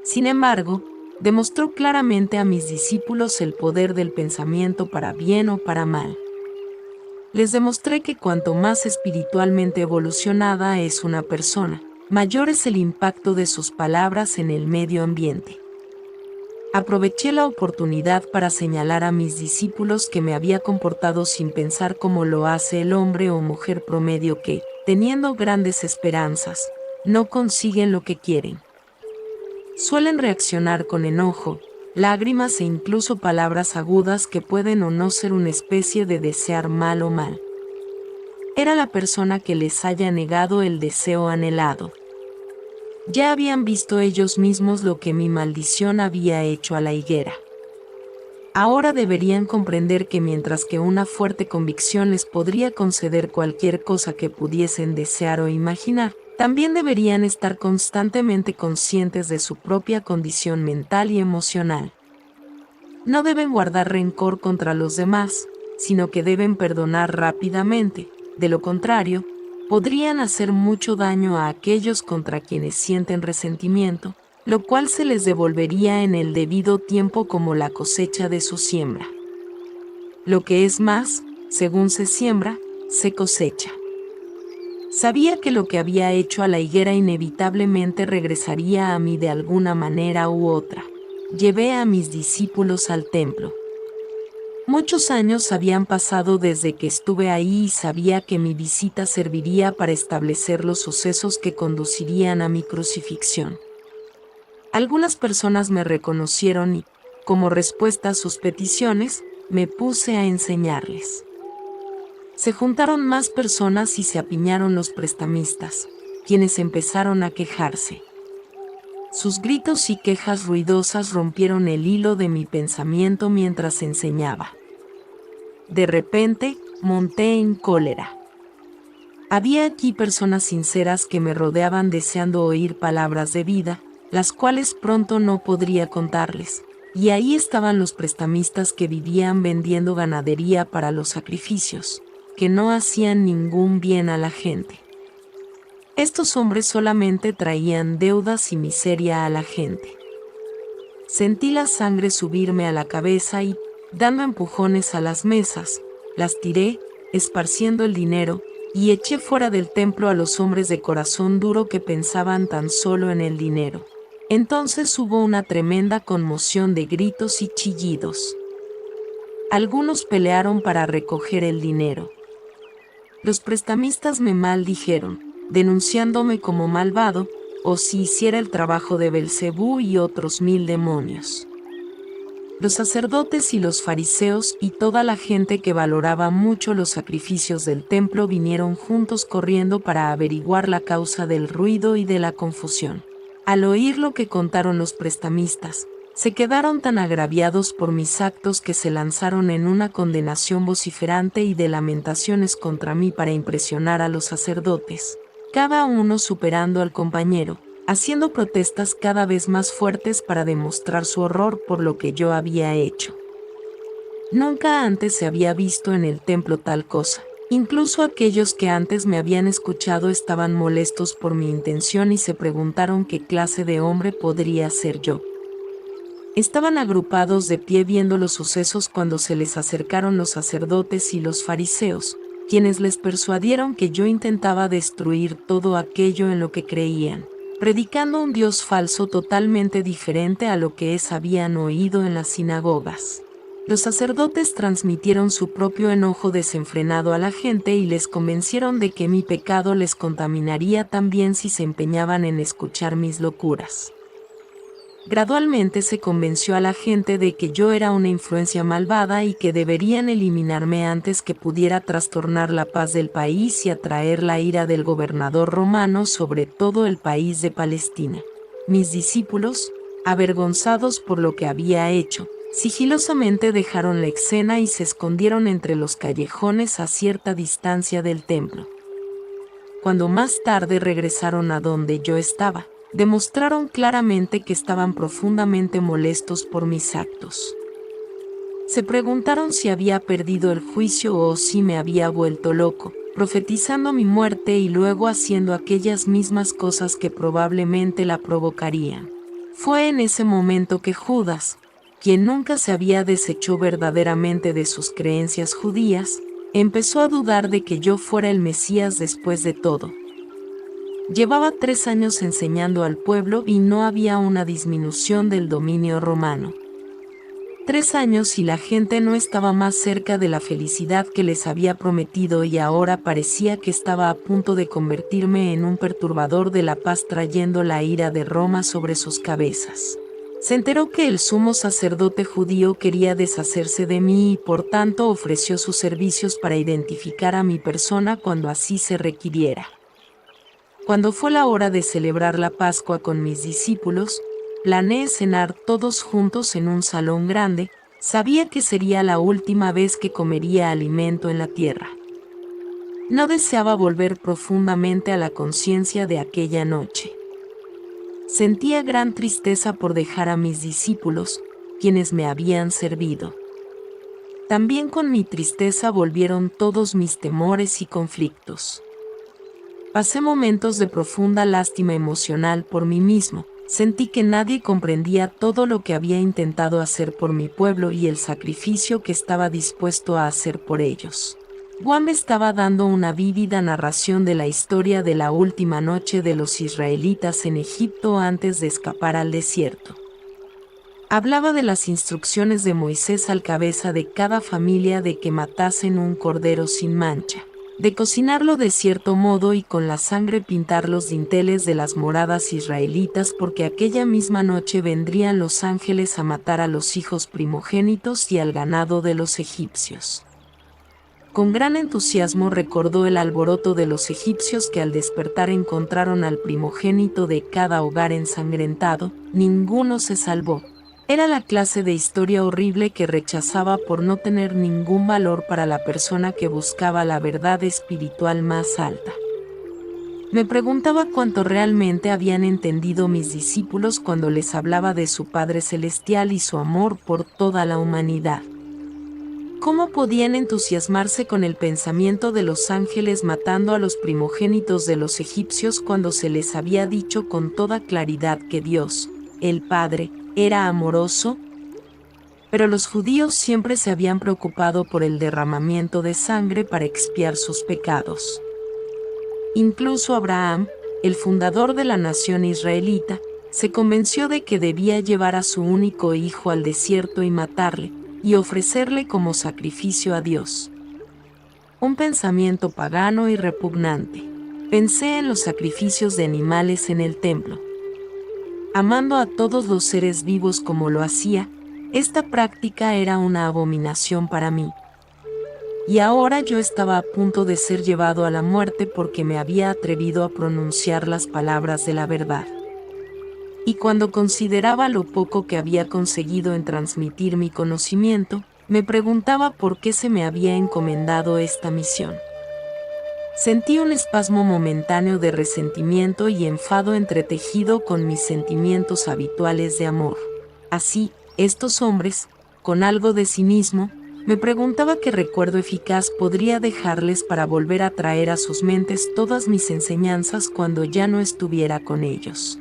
Sin embargo, demostró claramente a mis discípulos el poder del pensamiento para bien o para mal. Les demostré que cuanto más espiritualmente evolucionada es una persona, mayor es el impacto de sus palabras en el medio ambiente. Aproveché la oportunidad para señalar a mis discípulos que me había comportado sin pensar como lo hace el hombre o mujer promedio que, teniendo grandes esperanzas, no consiguen lo que quieren. Suelen reaccionar con enojo, lágrimas e incluso palabras agudas que pueden o no ser una especie de desear mal o mal. Era la persona que les haya negado el deseo anhelado. Ya habían visto ellos mismos lo que mi maldición había hecho a la higuera. Ahora deberían comprender que mientras que una fuerte convicción les podría conceder cualquier cosa que pudiesen desear o imaginar, también deberían estar constantemente conscientes de su propia condición mental y emocional. No deben guardar rencor contra los demás, sino que deben perdonar rápidamente. De lo contrario, podrían hacer mucho daño a aquellos contra quienes sienten resentimiento, lo cual se les devolvería en el debido tiempo como la cosecha de su siembra. Lo que es más, según se siembra, se cosecha. Sabía que lo que había hecho a la higuera inevitablemente regresaría a mí de alguna manera u otra. Llevé a mis discípulos al templo. Muchos años habían pasado desde que estuve ahí y sabía que mi visita serviría para establecer los sucesos que conducirían a mi crucifixión. Algunas personas me reconocieron y, como respuesta a sus peticiones, me puse a enseñarles. Se juntaron más personas y se apiñaron los prestamistas, quienes empezaron a quejarse. Sus gritos y quejas ruidosas rompieron el hilo de mi pensamiento mientras enseñaba. De repente, monté en cólera. Había aquí personas sinceras que me rodeaban deseando oír palabras de vida, las cuales pronto no podría contarles, y ahí estaban los prestamistas que vivían vendiendo ganadería para los sacrificios, que no hacían ningún bien a la gente. Estos hombres solamente traían deudas y miseria a la gente. Sentí la sangre subirme a la cabeza y, dando empujones a las mesas, las tiré, esparciendo el dinero, y eché fuera del templo a los hombres de corazón duro que pensaban tan solo en el dinero. Entonces hubo una tremenda conmoción de gritos y chillidos. Algunos pelearon para recoger el dinero. Los prestamistas me maldijeron, denunciándome como malvado, o si hiciera el trabajo de Belcebú y otros 1000 demonios. Los sacerdotes y los fariseos y toda la gente que valoraba mucho los sacrificios del templo vinieron juntos corriendo para averiguar la causa del ruido y de la confusión. Al oír lo que contaron los prestamistas, se quedaron tan agraviados por mis actos que se lanzaron en una condenación vociferante y de lamentaciones contra mí para impresionar a los sacerdotes, cada uno superando al compañero, haciendo protestas cada vez más fuertes para demostrar su horror por lo que yo había hecho. Nunca antes se había visto en el templo tal cosa. Incluso aquellos que antes me habían escuchado estaban molestos por mi intención y se preguntaron qué clase de hombre podría ser yo. Estaban agrupados de pie viendo los sucesos cuando se les acercaron los sacerdotes y los fariseos, quienes les persuadieron que yo intentaba destruir todo aquello en lo que creían, predicando un Dios falso totalmente diferente a lo que habían oído en las sinagogas. Los sacerdotes transmitieron su propio enojo desenfrenado a la gente y les convencieron de que mi pecado les contaminaría también si se empeñaban en escuchar mis locuras. Gradualmente se convenció a la gente de que yo era una influencia malvada y que deberían eliminarme antes que pudiera trastornar la paz del país y atraer la ira del gobernador romano sobre todo el país de Palestina. Mis discípulos, avergonzados por lo que había hecho, sigilosamente dejaron la escena y se escondieron entre los callejones a cierta distancia del templo. cuando más tarde regresaron a donde yo estaba, demostraron claramente que estaban profundamente molestos por mis actos. Se preguntaron si había perdido el juicio o si me había vuelto loco, profetizando mi muerte y luego haciendo aquellas mismas cosas que probablemente la provocarían. Fue en ese momento que Judas, quien nunca se había deshecho verdaderamente de sus creencias judías, empezó a dudar de que yo fuera el Mesías después de todo. Llevaba 3 años enseñando al pueblo y no había una disminución del dominio romano. 3 años y la gente no estaba más cerca de la felicidad que les había prometido y ahora parecía que estaba a punto de convertirme en un perturbador de la paz trayendo la ira de Roma sobre sus cabezas. Se enteró que el sumo sacerdote judío quería deshacerse de mí y por tanto ofreció sus servicios para identificar a mi persona cuando así se requiriera. Cuando fue la hora de celebrar la Pascua con mis discípulos, planeé cenar todos juntos en un salón grande. Sabía que sería la última vez que comería alimento en la tierra. No deseaba volver profundamente a la conciencia de aquella noche. Sentía gran tristeza por dejar a mis discípulos, quienes me habían servido. También con mi tristeza volvieron todos mis temores y conflictos. Pasé momentos de profunda lástima emocional por mí mismo. Sentí que nadie comprendía todo lo que había intentado hacer por mi pueblo y el sacrificio que estaba dispuesto a hacer por ellos. Juan me estaba dando una vívida narración de la historia de la última noche de los israelitas en Egipto antes de escapar al desierto. Hablaba de las instrucciones de Moisés al cabeza de cada familia de que matasen un cordero sin mancha, de cocinarlo de cierto modo y con la sangre pintar los dinteles de las moradas israelitas porque aquella misma noche vendrían los ángeles a matar a los hijos primogénitos y al ganado de los egipcios. Con gran entusiasmo recordó el alboroto de los egipcios que al despertar encontraron al primogénito de cada hogar ensangrentado, ninguno se salvó. Era la clase de historia horrible que rechazaba por no tener ningún valor para la persona que buscaba la verdad espiritual más alta. Me preguntaba cuánto realmente habían entendido mis discípulos cuando les hablaba de su Padre Celestial y su amor por toda la humanidad. ¿Cómo podían entusiasmarse con el pensamiento de los ángeles matando a los primogénitos de los egipcios cuando se les había dicho con toda claridad que Dios, el Padre, era amoroso? Pero los judíos siempre se habían preocupado por el derramamiento de sangre para expiar sus pecados. Incluso Abraham, el fundador de la nación israelita, se convenció de que debía llevar a su único hijo al desierto y matarle, y ofrecerle como sacrificio a Dios. Un pensamiento pagano y repugnante. Pensé en los sacrificios de animales en el templo. Amando a todos los seres vivos como lo hacía, esta práctica era una abominación para mí. Y ahora yo estaba a punto de ser llevado a la muerte porque me había atrevido a pronunciar las palabras de la verdad. Y cuando consideraba lo poco que había conseguido en transmitir mi conocimiento, me preguntaba por qué se me había encomendado esta misión. Sentí un espasmo momentáneo de resentimiento y enfado entretejido con mis sentimientos habituales de amor. Así, estos hombres, con algo de cinismo, me preguntaba qué recuerdo eficaz podría dejarles para volver a traer a sus mentes todas mis enseñanzas cuando ya no estuviera con ellos.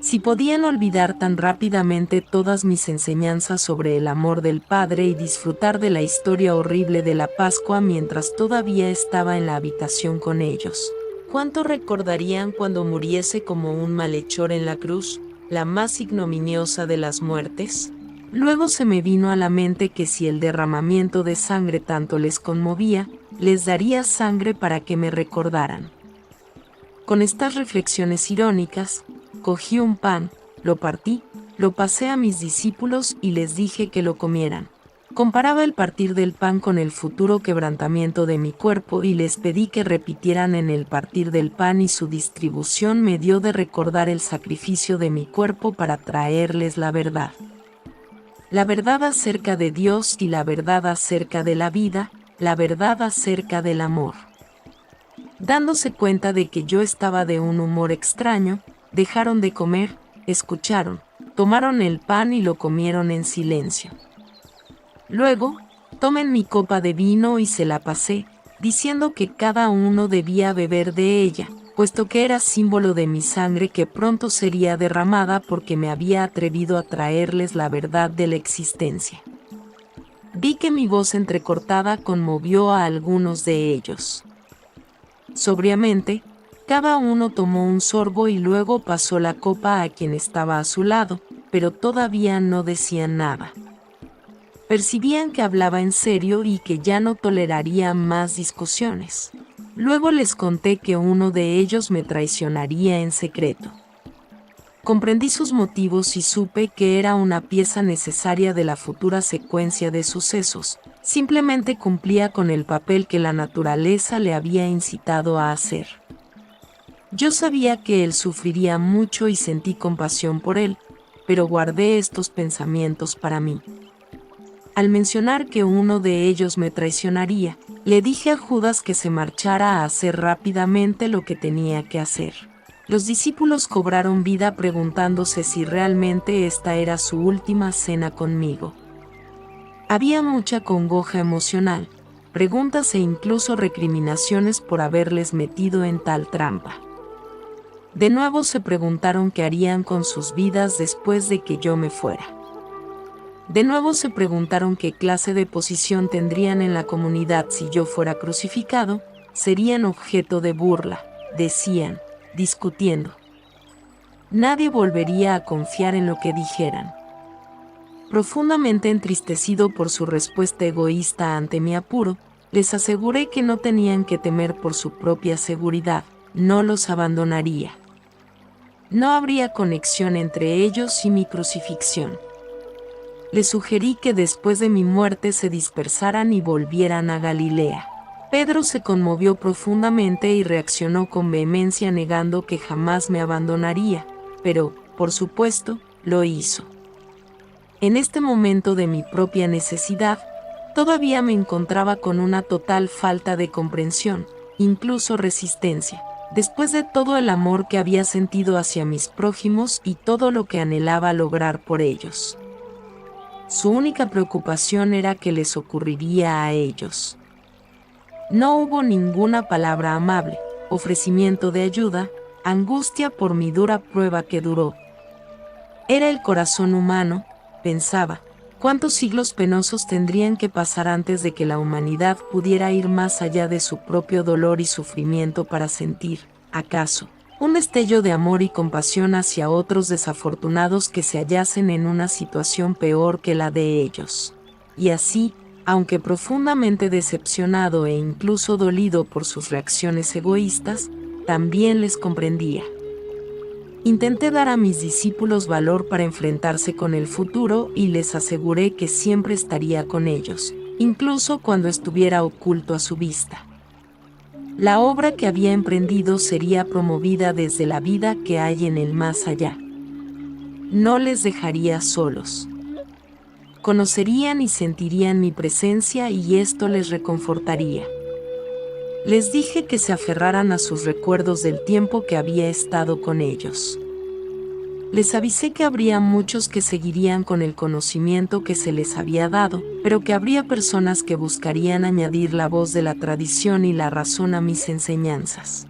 Si podían olvidar tan rápidamente todas mis enseñanzas sobre el amor del Padre y disfrutar de la historia horrible de la Pascua mientras todavía estaba en la habitación con ellos, ¿cuánto recordarían cuando muriese como un malhechor en la cruz, la más ignominiosa de las muertes? Luego se me vino a la mente que si el derramamiento de sangre tanto les conmovía, les daría sangre para que me recordaran. Con estas reflexiones irónicas, cogí un pan, lo partí, lo pasé a mis discípulos y les dije que lo comieran. Comparaba el partir del pan con el futuro quebrantamiento de mi cuerpo y les pedí que repitieran en el partir del pan y su distribución me dio de recordar el sacrificio de mi cuerpo para traerles la verdad. La verdad acerca de Dios y la verdad acerca de la vida, la verdad acerca del amor. Dándose cuenta de que yo estaba de un humor extraño, dejaron de comer, escucharon, tomaron el pan y lo comieron en silencio. Luego, tomen mi copa de vino y se la pasé, diciendo que cada uno debía beber de ella, puesto que era símbolo de mi sangre que pronto sería derramada porque me había atrevido a traerles la verdad de la existencia. Vi que mi voz entrecortada conmovió a algunos de ellos. Sobriamente, cada uno tomó un sorbo y luego pasó la copa a quien estaba a su lado, pero todavía no decían nada. Percibían que hablaba en serio y que ya no toleraría más discusiones. Luego les conté que uno de ellos me traicionaría en secreto. Comprendí sus motivos y supe que era una pieza necesaria de la futura secuencia de sucesos. Simplemente cumplía con el papel que la naturaleza le había incitado a hacer. Yo sabía que él sufriría mucho y sentí compasión por él, pero guardé estos pensamientos para mí. Al mencionar que uno de ellos me traicionaría, le dije a Judas que se marchara a hacer rápidamente lo que tenía que hacer. Los discípulos cobraron vida preguntándose si realmente esta era su última cena conmigo. Había mucha congoja emocional, preguntas e incluso recriminaciones por haberles metido en tal trampa. De nuevo se preguntaron qué harían con sus vidas después de que yo me fuera. De nuevo se preguntaron qué clase de posición tendrían en la comunidad si yo fuera crucificado. Serían objeto de burla, decían, discutiendo. Nadie volvería a confiar en lo que dijeran. Profundamente entristecido por su respuesta egoísta ante mi apuro, les aseguré que no tenían que temer por su propia seguridad, no los abandonaría. No habría conexión entre ellos y mi crucifixión. Les sugerí que después de mi muerte se dispersaran y volvieran a Galilea. Pedro se conmovió profundamente y reaccionó con vehemencia negando que jamás me abandonaría, pero, por supuesto, lo hizo. En este momento de mi propia necesidad, todavía me encontraba con una total falta de comprensión, incluso resistencia, después de todo el amor que había sentido hacia mis prójimos y todo lo que anhelaba lograr por ellos. Su única preocupación era qué les ocurriría a ellos. No hubo ninguna palabra amable, ofrecimiento de ayuda, angustia por mi dura prueba que duró. Era el corazón humano, pensaba, cuántos siglos penosos tendrían que pasar antes de que la humanidad pudiera ir más allá de su propio dolor y sufrimiento para sentir, acaso, un destello de amor y compasión hacia otros desafortunados que se hallasen en una situación peor que la de ellos. Y así, aunque profundamente decepcionado e incluso dolido por sus reacciones egoístas, también les comprendía. Intenté dar a mis discípulos valor para enfrentarse con el futuro y les aseguré que siempre estaría con ellos, incluso cuando estuviera oculto a su vista. La obra que había emprendido sería promovida desde la vida que hay en el más allá. No les dejaría solos. Conocerían y sentirían mi presencia y esto les reconfortaría. Les dije que se aferraran a sus recuerdos del tiempo que había estado con ellos. Les avisé que habría muchos que seguirían con el conocimiento que se les había dado, pero que habría personas que buscarían añadir la voz de la tradición y la razón a mis enseñanzas.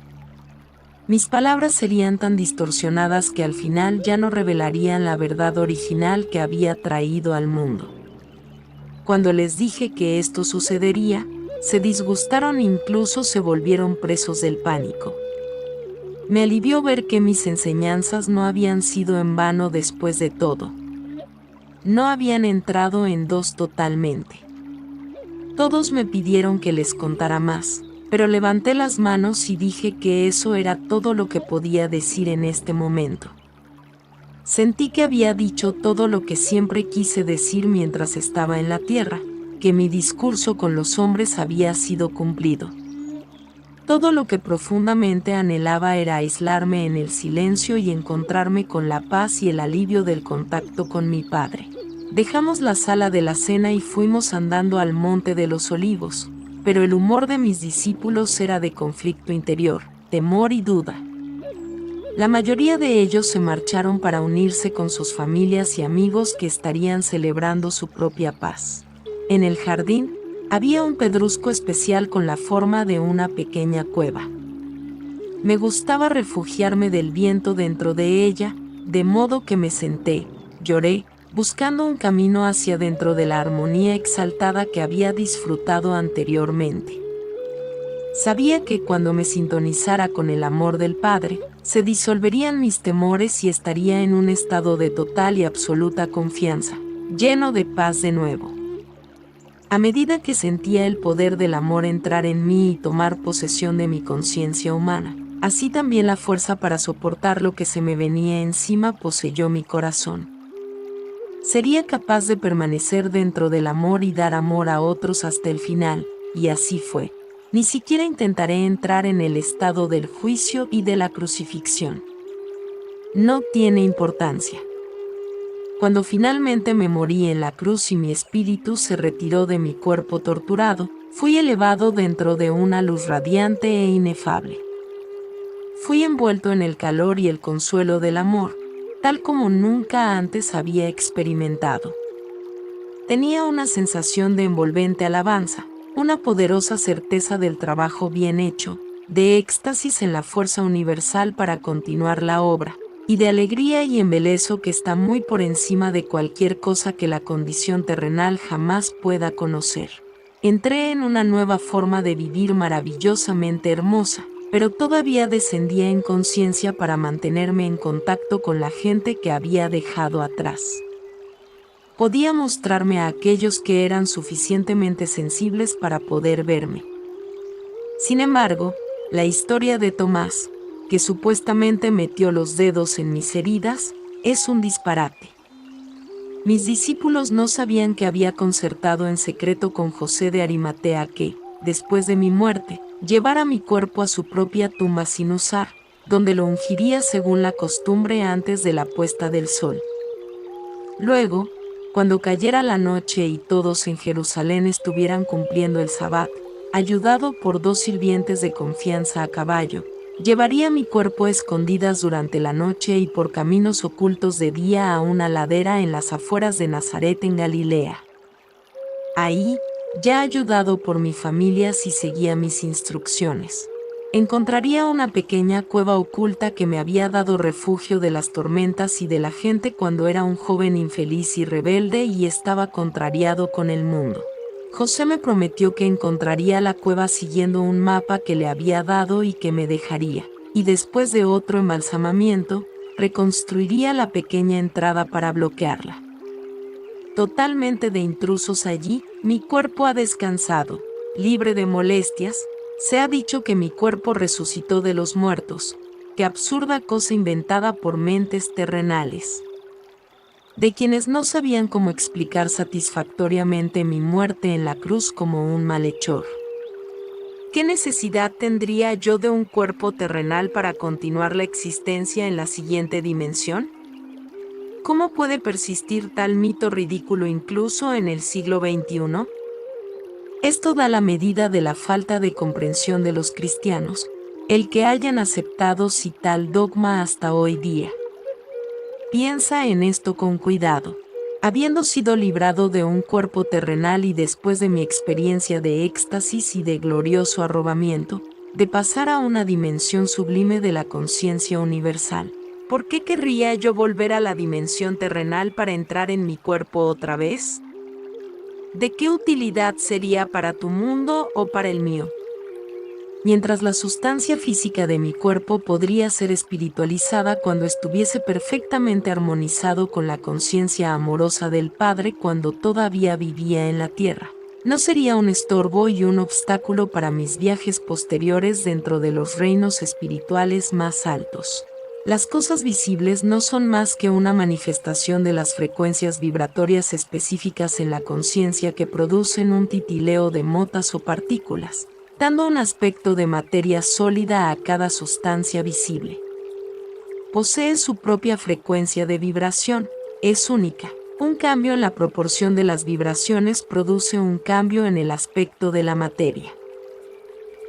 Mis palabras serían tan distorsionadas que al final ya no revelarían la verdad original que había traído al mundo. Cuando les dije que esto sucedería, se disgustaron e incluso se volvieron presos del pánico. Me alivió ver que mis enseñanzas no habían sido en vano después de todo. No habían entrado en dos totalmente. Todos me pidieron que les contara más, pero levanté las manos y dije que eso era todo lo que podía decir en este momento. Sentí que había dicho todo lo que siempre quise decir mientras estaba en la tierra, que mi discurso con los hombres había sido cumplido. Todo lo que profundamente anhelaba era aislarme en el silencio y encontrarme con la paz y el alivio del contacto con mi Padre. Dejamos la sala de la cena y fuimos andando al Monte de los Olivos, pero el humor de mis discípulos era de conflicto interior, temor y duda. La mayoría de ellos se marcharon para unirse con sus familias y amigos que estarían celebrando su propia paz. En el jardín, había un pedrusco especial con la forma de una pequeña cueva. Me gustaba refugiarme del viento dentro de ella, de modo que me senté, lloré, buscando un camino hacia dentro de la armonía exaltada que había disfrutado anteriormente. Sabía que cuando me sintonizara con el amor del Padre, se disolverían mis temores y estaría en un estado de total y absoluta confianza, lleno de paz de nuevo. A medida que sentía el poder del amor entrar en mí y tomar posesión de mi conciencia humana, así también la fuerza para soportar lo que se me venía encima poseyó mi corazón. Sería capaz de permanecer dentro del amor y dar amor a otros hasta el final, y así fue. Ni siquiera intentaré entrar en el estado del juicio y de la crucifixión. No tiene importancia. Cuando finalmente me morí en la cruz y mi espíritu se retiró de mi cuerpo torturado, fui elevado dentro de una luz radiante e inefable. Fui envuelto en el calor y el consuelo del amor, tal como nunca antes había experimentado. Tenía una sensación de envolvente alabanza, una poderosa certeza del trabajo bien hecho, de éxtasis en la fuerza universal para continuar la obra, y de alegría y embeleso que está muy por encima de cualquier cosa que la condición terrenal jamás pueda conocer. Entré en una nueva forma de vivir maravillosamente hermosa, pero todavía descendía en conciencia para mantenerme en contacto con la gente que había dejado atrás. Podía mostrarme a aquellos que eran suficientemente sensibles para poder verme. Sin embargo, la historia de Tomás, que supuestamente metió los dedos en mis heridas, es un disparate. Mis discípulos no sabían que había concertado en secreto con José de Arimatea que, después de mi muerte, llevara mi cuerpo a su propia tumba sin usar, donde lo ungiría según la costumbre antes de la puesta del sol. Luego, cuando cayera la noche y todos en Jerusalén estuvieran cumpliendo el sabbat, ayudado por 2 sirvientes de confianza a caballo, llevaría mi cuerpo a escondidas durante la noche y por caminos ocultos de día a una ladera en las afueras de Nazaret en Galilea. Ahí, ya ayudado por mi familia si seguía mis instrucciones, encontraría una pequeña cueva oculta que me había dado refugio de las tormentas y de la gente cuando era un joven infeliz y rebelde y estaba contrariado con el mundo. José me prometió que encontraría la cueva siguiendo un mapa que le había dado y que me dejaría, y después de otro embalsamamiento, reconstruiría la pequeña entrada para bloquearla. Totalmente de intrusos allí, mi cuerpo ha descansado, libre de molestias. Se ha dicho que mi cuerpo resucitó de los muertos. Qué absurda cosa inventada por mentes terrenales, de quienes no sabían cómo explicar satisfactoriamente mi muerte en la cruz como un malhechor. ¿Qué necesidad tendría yo de un cuerpo terrenal para continuar la existencia en la siguiente dimensión? ¿Cómo puede persistir tal mito ridículo incluso en el siglo XXI? Esto da la medida de la falta de comprensión de los cristianos, el que hayan aceptado si tal dogma hasta hoy día. Piensa en esto con cuidado. Habiendo sido librado de un cuerpo terrenal y después de mi experiencia de éxtasis y de glorioso arrobamiento, de pasar a una dimensión sublime de la conciencia universal, ¿por qué querría yo volver a la dimensión terrenal para entrar en mi cuerpo otra vez? ¿De qué utilidad sería para tu mundo o para el mío? Mientras la sustancia física de mi cuerpo podría ser espiritualizada cuando estuviese perfectamente armonizado con la conciencia amorosa del Padre cuando todavía vivía en la tierra, no sería un estorbo y un obstáculo para mis viajes posteriores dentro de los reinos espirituales más altos. Las cosas visibles no son más que una manifestación de las frecuencias vibratorias específicas en la conciencia que producen un titileo de motas o partículas, dando un aspecto de materia sólida a cada sustancia visible. Posee su propia frecuencia de vibración, es única, Un cambio en la proporción de las vibraciones produce un cambio en el aspecto de la materia.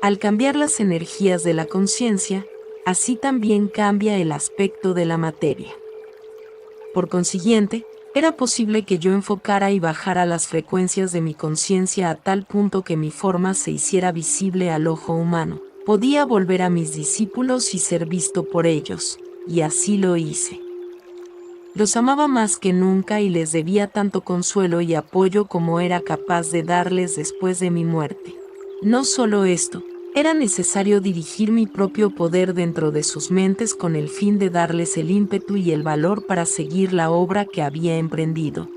Al cambiar las energías de la conciencia, así también cambia el aspecto de la materia. Por consiguiente, era posible que yo enfocara y bajara las frecuencias de mi conciencia a tal punto que mi forma se hiciera visible al ojo humano. Podía volver a mis discípulos y ser visto por ellos, y así lo hice. Los amaba más que nunca y les debía tanto consuelo y apoyo como era capaz de darles después de mi muerte. No solo esto, era necesario dirigir mi propio poder dentro de sus mentes con el fin de darles el ímpetu y el valor para seguir la obra que había emprendido.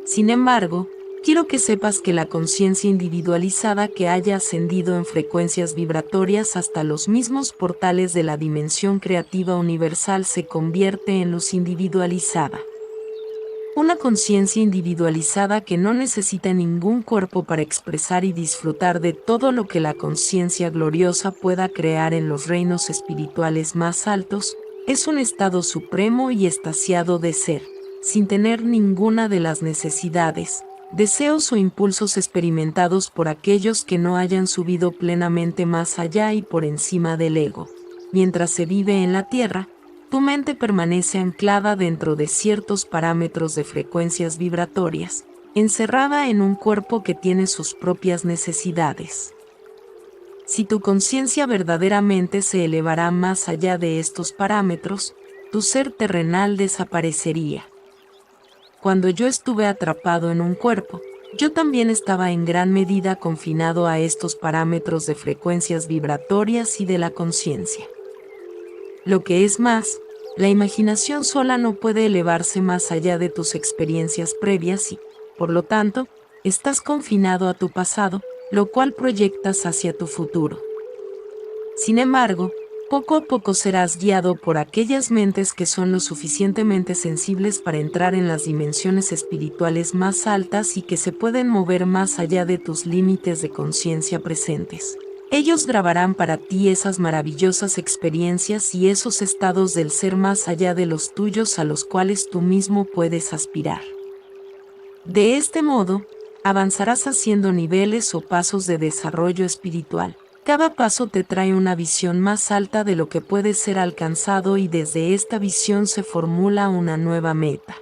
Sin embargo, quiero que sepas que la conciencia individualizada que haya ascendido en frecuencias vibratorias hasta los mismos portales de la dimensión creativa universal se convierte en luz individualizada. Una conciencia individualizada que no necesita ningún cuerpo para expresar y disfrutar de todo lo que la conciencia gloriosa pueda crear en los reinos espirituales más altos, es un estado supremo y extasiado de ser, sin tener ninguna de las necesidades, deseos o impulsos experimentados por aquellos que no hayan subido plenamente más allá y por encima del ego. Mientras se vive en la tierra, tu mente permanece anclada dentro de ciertos parámetros de frecuencias vibratorias, encerrada en un cuerpo que tiene sus propias necesidades. Si tu conciencia verdaderamente se elevará más allá de estos parámetros, tu ser terrenal desaparecería. Cuando yo estuve atrapado en un cuerpo, yo también estaba en gran medida confinado a estos parámetros de frecuencias vibratorias y de la conciencia. Lo que es más, la imaginación sola no puede elevarse más allá de tus experiencias previas y, por lo tanto, estás confinado a tu pasado, lo cual proyectas hacia tu futuro. Sin embargo, poco a poco serás guiado por aquellas mentes que son lo suficientemente sensibles para entrar en las dimensiones espirituales más altas y que se pueden mover más allá de tus límites de conciencia presentes. Ellos grabarán para ti esas maravillosas experiencias y esos estados del ser más allá de los tuyos a los cuales tú mismo puedes aspirar. De este modo, avanzarás haciendo niveles o pasos de desarrollo espiritual. Cada paso te trae una visión más alta de lo que puede ser alcanzado y desde esta visión se formula una nueva meta.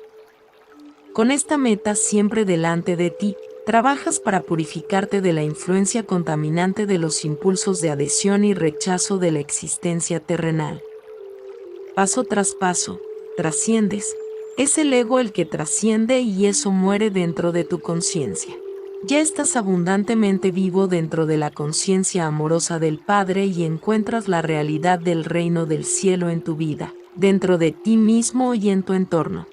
Con esta meta siempre delante de ti, trabajas para purificarte de la influencia contaminante de los impulsos de adhesión y rechazo de la existencia terrenal. Paso tras paso, trasciendes. Es el ego el que trasciende y eso muere dentro de tu conciencia. Ya estás abundantemente vivo dentro de la conciencia amorosa del Padre y encuentras la realidad del reino del cielo en tu vida, dentro de ti mismo y en tu entorno.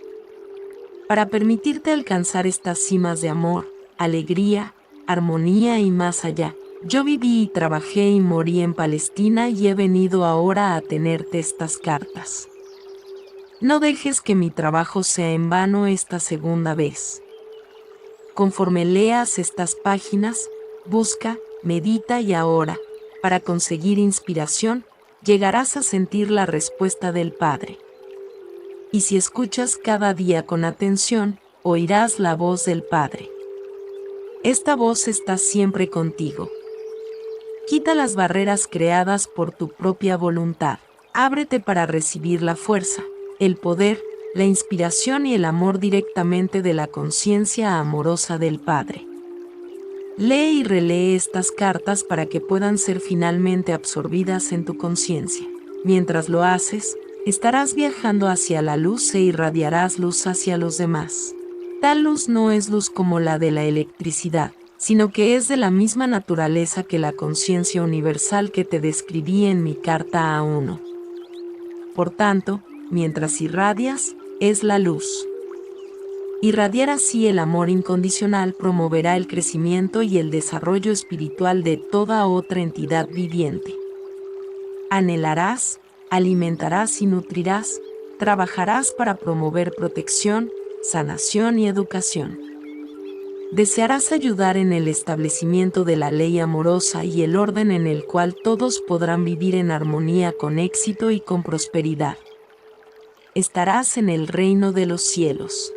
Para permitirte alcanzar estas cimas de amor, alegría, armonía y más allá, yo viví y trabajé y morí en Palestina y he venido ahora a tenerte estas cartas. No dejes que mi trabajo sea en vano esta segunda vez. Conforme leas estas páginas, busca, medita y ahora, para conseguir inspiración, llegarás a sentir la respuesta del Padre. Y si escuchas cada día con atención, oirás la voz del Padre. Esta voz está siempre contigo. Quita las barreras creadas por tu propia voluntad. Ábrete para recibir la fuerza, el poder, la inspiración y el amor directamente de la conciencia amorosa del Padre. Lee y relee estas cartas para que puedan ser finalmente absorbidas en tu conciencia. Mientras lo haces, estarás viajando hacia la luz e irradiarás luz hacia los demás. Tal luz no es luz como la de la electricidad, sino que es de la misma naturaleza que la conciencia universal que te describí en mi carta A1. Por tanto, mientras irradias, es la luz. Irradiar así el amor incondicional promoverá el crecimiento y el desarrollo espiritual de toda otra entidad viviente. Anhelarás, alimentarás y nutrirás, trabajarás para promover protección, sanación y educación. Desearás ayudar en el establecimiento de la ley amorosa y el orden en el cual todos podrán vivir en armonía con éxito y con prosperidad. Estarás en el reino de los cielos.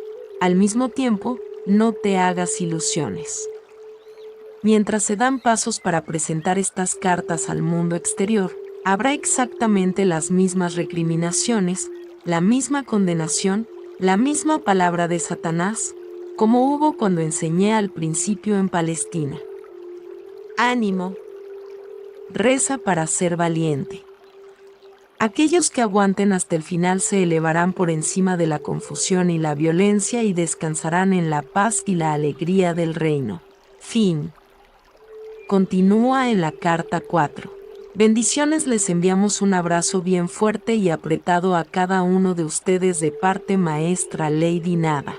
Al mismo tiempo, no te hagas ilusiones. Mientras se dan pasos para presentar estas cartas al mundo exterior, habrá exactamente las mismas recriminaciones, la misma condenación, la misma palabra de Satanás, como hubo cuando enseñé al principio en Palestina. Ánimo. Reza para ser valiente. Aquellos que aguanten hasta el final se elevarán por encima de la confusión y la violencia y descansarán en la paz y la alegría del reino. Fin. Continúa en la carta 4. Bendiciones, les enviamos un abrazo bien fuerte y apretado a cada uno de ustedes de parte maestra Lady Nada.